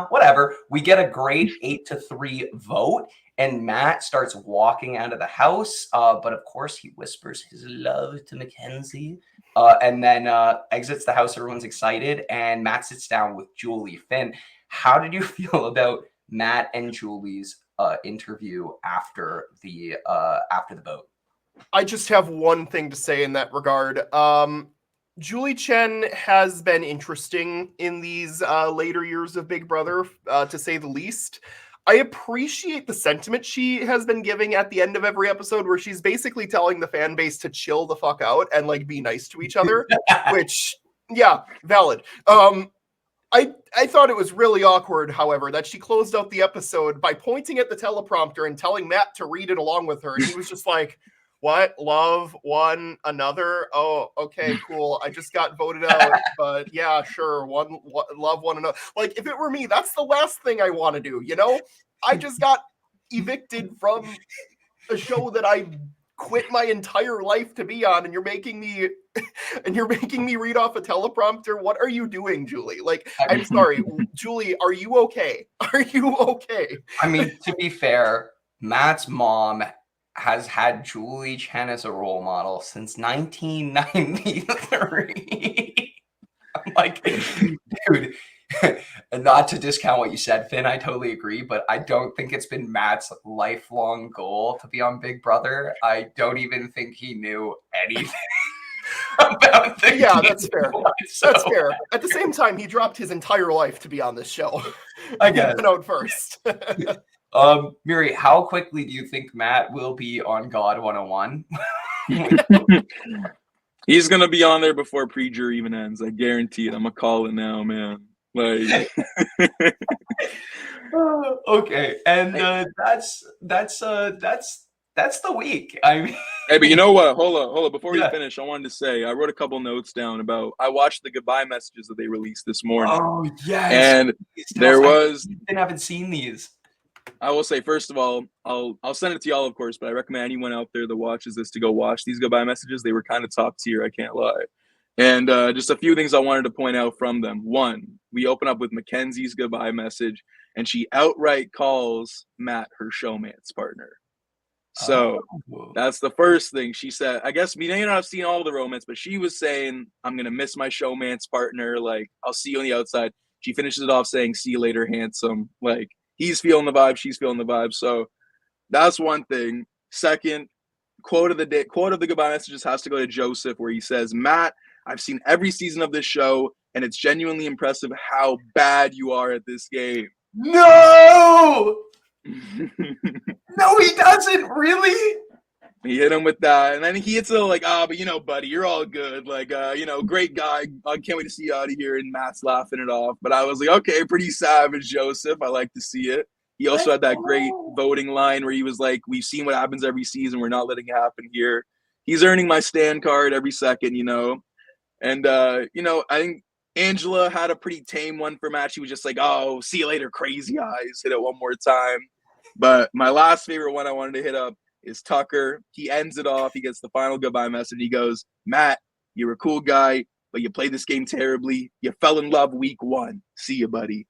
S1: whatever. We get a great 8-3 vote, and Matt starts walking out of the house. But of course, he whispers his love to Mackenzie. And then exits the house. Everyone's excited, and Matt sits down with Julie. Finn, how did you feel about Matt and Julie's interview after the vote?
S2: I just have one thing to say in that regard. Julie Chen has been interesting in these later years of Big Brother, to say the least. I appreciate the sentiment she has been giving at the end of every episode, where she's basically telling the fan base to chill the fuck out and like be nice to each other, which, yeah, valid. I thought it was really awkward, however, that she closed out the episode by pointing at the teleprompter and telling Matt to read it along with her. And he was just like, what? Love one another? Oh, okay, cool. I just got voted out, but yeah, sure. Love one another. Like, if it were me, that's the last thing I want to do, I just got evicted from a show that I quit my entire life to be on, and you're making me read off a teleprompter. What are you doing, Julie? Like, I'm sorry, Julie, are you okay? Are you okay?
S1: I mean, to be fair, Matt's mom has had Julie Chen as a role model since 1993. I'm like, dude, and not to discount what you said, Finn, I totally agree, but I don't think it's been Matt's lifelong goal to be on Big Brother. I don't even think he knew anything about the
S2: Yeah, that's fair. That's fair. At the same time, he dropped his entire life to be on this show.
S1: I guess.
S2: He went out first.
S1: Miri, how quickly do you think Matt will be on God 101?
S3: He's gonna be on there before pre-jury even ends. I guarantee it. I'm gonna call it now, man. Like,
S1: okay, and that's the week. I mean,
S3: hey, but you know what? Hold on. Before we finish, I wanted to say I wrote a couple notes down about. I watched the goodbye messages that they released this morning.
S1: Oh yes,
S3: and there was.
S1: I haven't seen these.
S3: I will say, first of all, I'll send it to y'all, of course, but I recommend anyone out there that watches this to go watch these goodbye messages. They were kind of top tier, I can't lie. And just a few things I wanted to point out from them. One, we open up with Mackenzie's goodbye message, and she outright calls Matt her showman's partner. So that's the first thing she said. I guess we may not have seen all the romance, but she was saying, I'm going to miss my showman's partner. Like, I'll see you on the outside. She finishes it off saying, see you later, handsome. Like, he's feeling the vibe. She's feeling the vibe. So that's one thing. Second, quote of the day, quote of the goodbye messages has to go to Joseph, where he says, "Matt, I've seen every season of this show, and it's genuinely impressive how bad you are at this game."
S1: No! No, he doesn't, really?
S3: He hit him with that, and then he hits it like, but buddy, you're all good. Like, great guy. I can't wait to see you out of here. And Matt's laughing it off. But I was like, okay, pretty savage, Joseph. I like to see it. He also had that great voting line where he was like, "We've seen what happens every season. We're not letting it happen here." He's earning my stand card every second, And, I think Angela had a pretty tame one for Matt. She was just like, "Oh, see you later, crazy eyes." Hit it one more time. But my last favorite one I wanted to hit up is Tucker. He ends it off. He gets the final goodbye message. He goes, "Matt, you're a cool guy, but you played this game terribly. You fell in love week 1. See you, buddy."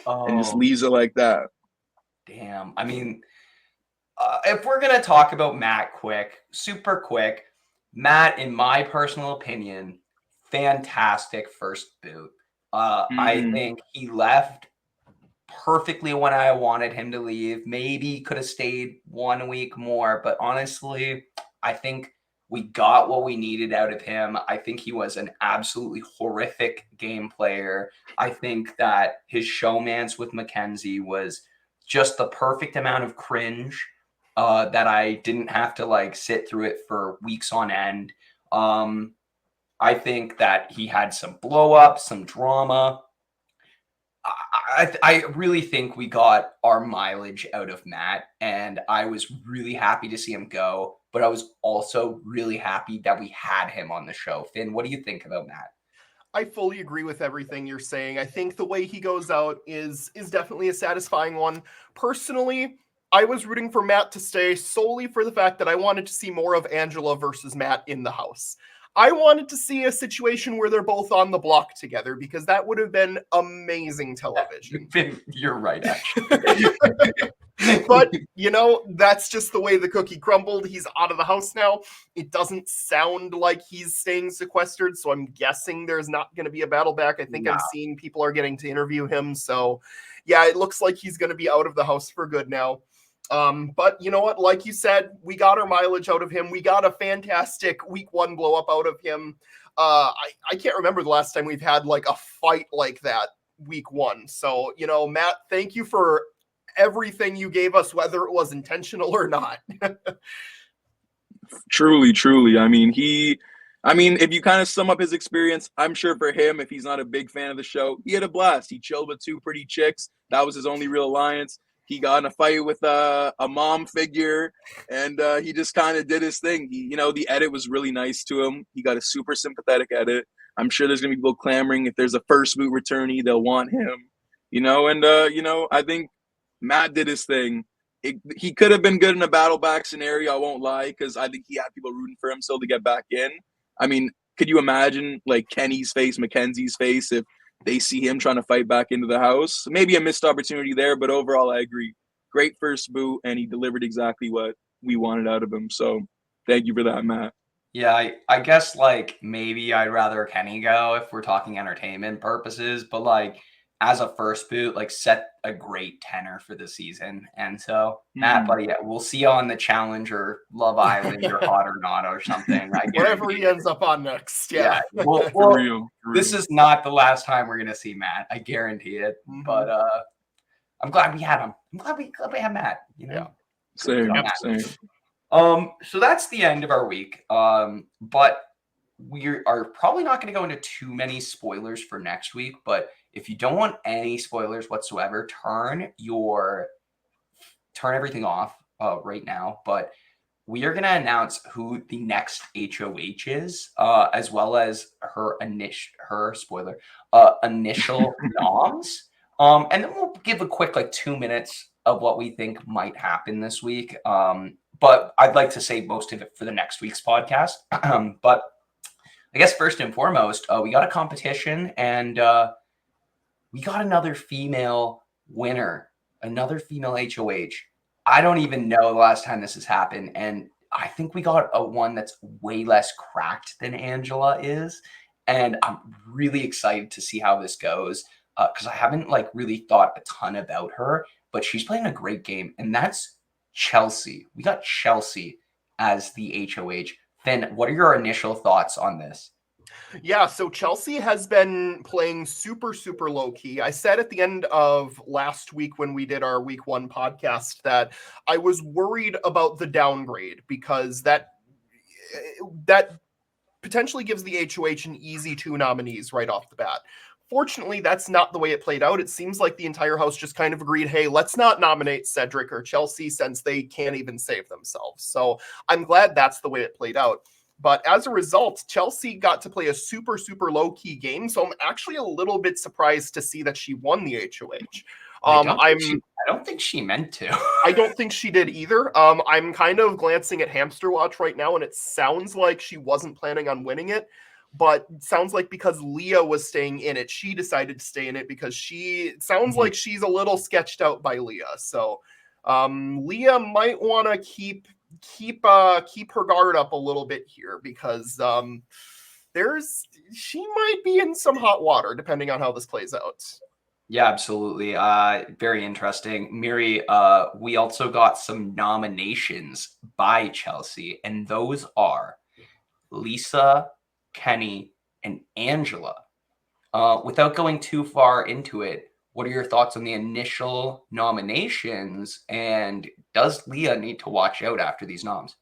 S3: And just leaves it like that.
S1: Damn. I mean, if we're going to talk about Matt super quick, Matt, in my personal opinion, fantastic first boot. I think he left perfectly when I wanted him to leave. Maybe could have stayed 1 week more, but honestly, I think we got what we needed out of him. I think he was an absolutely horrific game player. I think that his showmance with Mackenzie was just the perfect amount of cringe that I didn't have to sit through it for weeks on end. I think that he had some blow up, some drama. I really think we got our mileage out of Matt, and I was really happy to see him go, but I was also really happy that we had him on the show. Finn, what do you think about Matt?
S2: I fully agree with everything you're saying. I think the way he goes out is definitely a satisfying one. Personally, I was rooting for Matt to stay solely for the fact that I wanted to see more of Angela versus Matt in the house. I wanted to see a situation where they're both on the block together because that would have been amazing television.
S1: Finn, you're right, actually.
S2: But, that's just the way the cookie crumbled. He's out of the house now. It doesn't sound like he's staying sequestered, so I'm guessing there's not going to be a battle back. I think I'm seeing people are getting to interview him. So, yeah, it looks like he's going to be out of the house for good now. But you know what? Like you said, we got our mileage out of him. We got a fantastic week 1 blow up out of him. I can't remember the last time we've had a fight like that week 1. So, Matt, thank you for everything you gave us, whether it was intentional or not.
S3: Truly. I mean, if you kind of sum up his experience, I'm sure for him, if he's not a big fan of the show, he had a blast. He chilled with 2 pretty chicks. That was his only real alliance. He got in a fight with a mom figure, and he just kind of did his thing. The edit was really nice to him. He got a super sympathetic edit. I'm sure there's going to be people clamoring if there's a first boot returnee, they'll want him. I think Matt did his thing. He could have been good in a battle back scenario, I won't lie, because I think he had people rooting for him still to get back in. I mean, could you imagine Kenny's face, Mackenzie's face, if they see him trying to fight back into the house? Maybe a missed opportunity there, but overall, I agree. Great first boot, and he delivered exactly what we wanted out of him. So thank you for that, Matt.
S1: Yeah, I guess maybe I'd rather Kenny go if we're talking entertainment purposes, but as a first boot, set a great tenor for the season. And so, Matt, buddy, we'll see you on the Challenge or Love Island or Hot or Not or something.
S2: Whatever he ends up on next. Yeah.
S1: Well,
S3: for real.
S1: This is not the last time we're going to see Matt. I guarantee it.
S2: Mm-hmm.
S1: But I'm glad we had him. I'm glad we had Matt.
S3: Yeah. Same.
S1: So that's the end of our week. But we are probably not going to go into too many spoilers for next week. But if you don't want any spoilers whatsoever, turn everything off right now. But we are going to announce who the next HOH is, as well as her initial noms. And then we'll give a quick 2 minutes of what we think might happen this week. But I'd like to save most of it for the next week's podcast. But I guess first and foremost, we got a competition, and we got another female winner, another female HOH. I don't even know the last time this has happened, and I think we got one that's way less cracked than Angela is, and I'm really excited to see how this goes because I haven't really thought a ton about her, but she's playing a great game, and that's Chelsea. We got Chelsea as the HOH. Finn, what are your initial thoughts on this?
S2: Yeah, so Chelsea has been playing super, super low key. I said at the end of last week when we did our week 1 podcast that I was worried about the downgrade because that potentially gives the HOH an easy 2 nominees right off the bat. Fortunately, that's not the way it played out. It seems like the entire house just kind of agreed, hey, let's not nominate Cedric or Chelsea since they can't even save themselves. So I'm glad that's the way it played out. But as a result, Chelsea got to play a super, super low-key game. So I'm actually a little bit surprised to see that she won the HOH.
S1: I don't think she meant to.
S2: I don't think she did either. I'm kind of glancing at Hamster Watch right now, and it sounds like she wasn't planning on winning it. But it sounds like because Leah was staying in it, she decided to stay in it because it sounds like she's a little sketched out by Leah. So Leah might want to keep her guard up a little bit here because she might be in some hot water depending on how this plays out.
S1: Yeah, absolutely. Very interesting. Miri, we also got some nominations by Chelsea, and those are Lisa, Kenny, and Angela. Without going too far into it, what are your thoughts on the initial nominations? And does Leah need to watch out after these noms?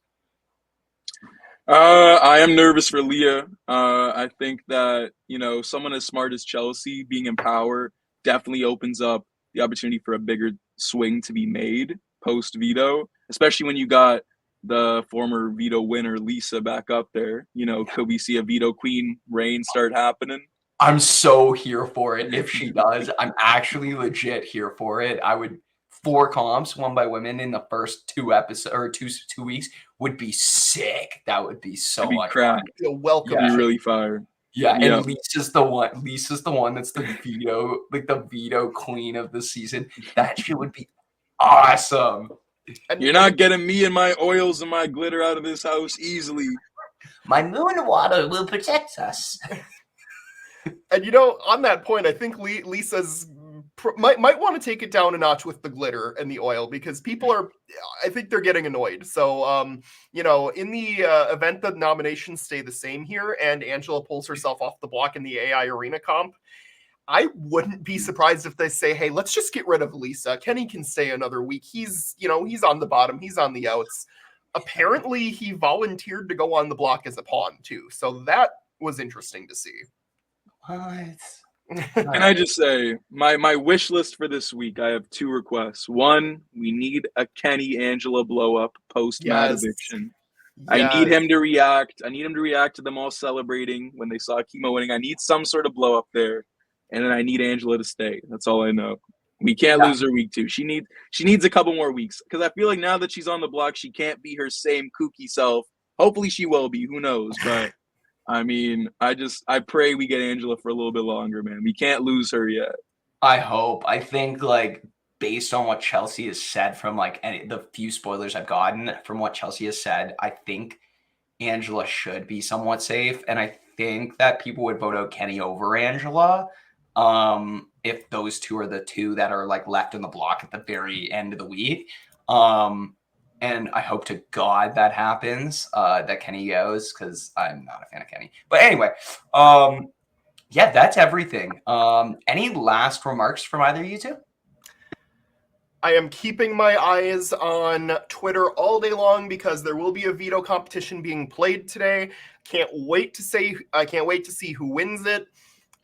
S3: I am nervous for Leah. I think that, someone as smart as Chelsea being in power definitely opens up the opportunity for a bigger swing to be made post veto, especially when you got the former veto winner Lisa back up there. Could we see a veto queen reign start happening?
S1: I'm so here for it. If she does, I'm actually legit here for it. I would 4 comps won by women in the first 2 episodes or 2 weeks would be sick. That would be so much fun.
S2: Welcome.
S3: Be really fire.
S1: Yeah, and Lisa's the one that's the veto queen of the season. That shit would be awesome.
S3: You're not getting me and my oils and my glitter out of this house easily.
S1: My moon water will protect us.
S2: And on that point, I think Lisa's might want to take it down a notch with the glitter and the oil because I think they're getting annoyed. So, in the event that nominations stay the same here and Angela pulls herself off the block in the AI Arena comp, I wouldn't be surprised if they say, hey, let's just get rid of Lisa. Kenny can stay another week. He's on the bottom. He's on the outs. Apparently, he volunteered to go on the block as a pawn, too. So that was interesting to see.
S1: What?
S3: Can I just say, my wish list for this week, I have 2 requests. One, we need a Kenny Angela blow up post Mad Eviction. Yes. I need him to react. I need him to react to them all celebrating when they saw Chemo winning. I need some sort of blow up there. And then I need Angela to stay. That's all I know. We can't lose her week 2. She needs a couple more weeks. Because I feel like now that she's on the block, she can't be her same kooky self. Hopefully she will be. Who knows? But I mean, I pray we get Angela for a little bit longer, man. We can't lose her yet.
S1: I hope. I think based on what Chelsea has said from the few spoilers I've gotten from what Chelsea has said, I think Angela should be somewhat safe. And I think that people would vote out Kenny over Angela. If those 2 are the 2 that are left in the block at the very end of the week. And I hope to God that happens, that Kenny goes, because I'm not a fan of Kenny. But anyway, that's everything. Any last remarks from either of you 2?
S2: I am keeping my eyes on Twitter all day long because there will be a veto competition being played today. I can't wait to see who wins it.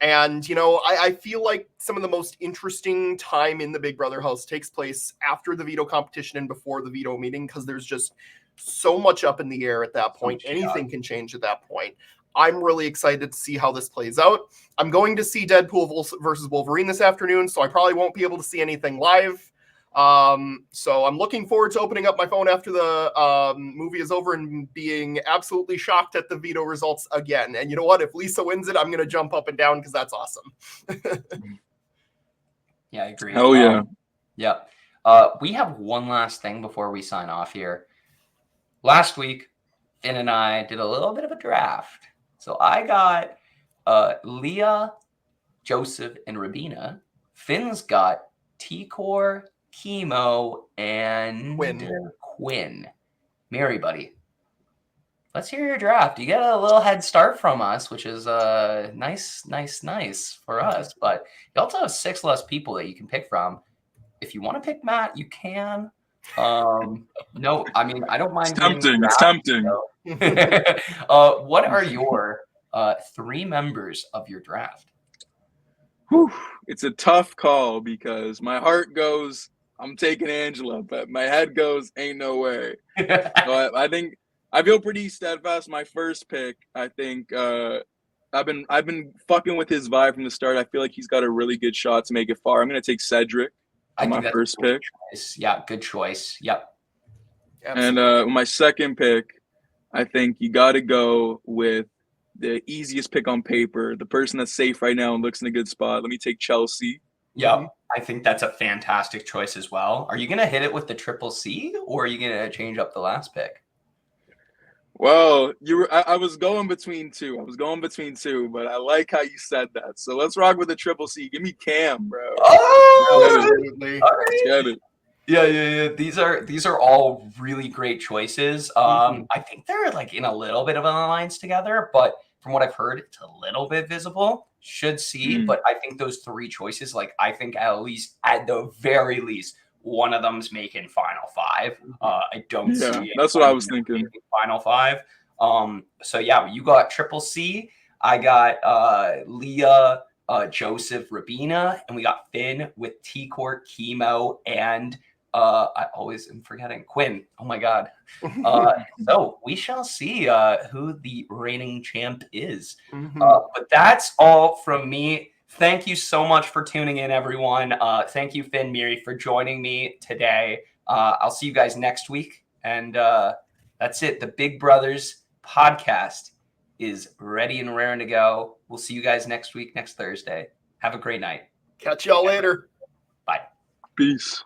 S2: And, I feel like some of the most interesting time in the Big Brother house takes place after the veto competition and before the veto meeting because there's just so much up in the air at that point. Anything can change at that point. I'm really excited to see how this plays out. I'm going to see Deadpool versus Wolverine this afternoon, so I probably won't be able to see anything live. So I'm looking forward to opening up my phone after the movie is over and being absolutely shocked at the veto results again. And you know what? If Lisa wins it, I'm going to jump up and down because that's awesome.
S1: Yeah, I agree.
S3: Hell yeah.
S1: Yeah. We have one last thing before we sign off here. Last week, Finn and I did a little bit of a draft. So I got Leah, Joseph, and Rabina. Finn's got T-Core, Chemo, and Quinn. Mary, buddy, let's hear your draft. You get a little head start from us, which is nice for us. But you also have 6 less people that you can pick from. If you want to pick Matt, you can. No, I mean, I don't mind.
S3: It's tempting.
S1: What are your 3 members of your draft?
S3: Whew. It's a tough call because my heart goes, I'm taking Angela, but my head goes, ain't no way. So I think I feel pretty steadfast. My first pick, I think I've been fucking with his vibe from the start. I feel like he's got a really good shot to make it far. I'm gonna take Cedric. My first pick.
S1: Choice. Yeah, good choice. Yep.
S2: Absolutely.
S3: And my second pick, I think you got to go with the easiest pick on paper, the person that's safe right now and looks in a good spot. Let me take Chelsea.
S1: Yep. I think that's a fantastic choice as well. Are you going to hit it with the triple C, or are you going to change up the last pick?
S3: Well, I was going between two. But I like how you said that. So let's rock with the triple C. Give me Cam, bro.
S1: Oh,
S2: Absolutely.
S3: Let's get it.
S1: Yeah. These are all really great choices. I think they're like in a little bit of an alliance together, but from what I've heard, it's a little bit visible. Should see, but I think those 3 choices, like I think at the very least, one of them's making Final 5. I don't see.
S3: That's what I was thinking.
S1: Final 5. So yeah, you got triple C. I got Leah, Joseph, Rabina, and we got Finn with T-Court, Chemo, and I always am forgetting Quinn. Oh my god. So we shall see who the reigning champ is. But that's all from me. Thank you so much for tuning in, everyone. Thank you, Finn, Miri, for joining me today. I'll see you guys next week. And that's it. The Big Brothers podcast is ready and raring to go. We'll see you guys next week, next Thursday. Have a great night.
S2: Catch y'all later.
S1: Bye.
S3: Peace.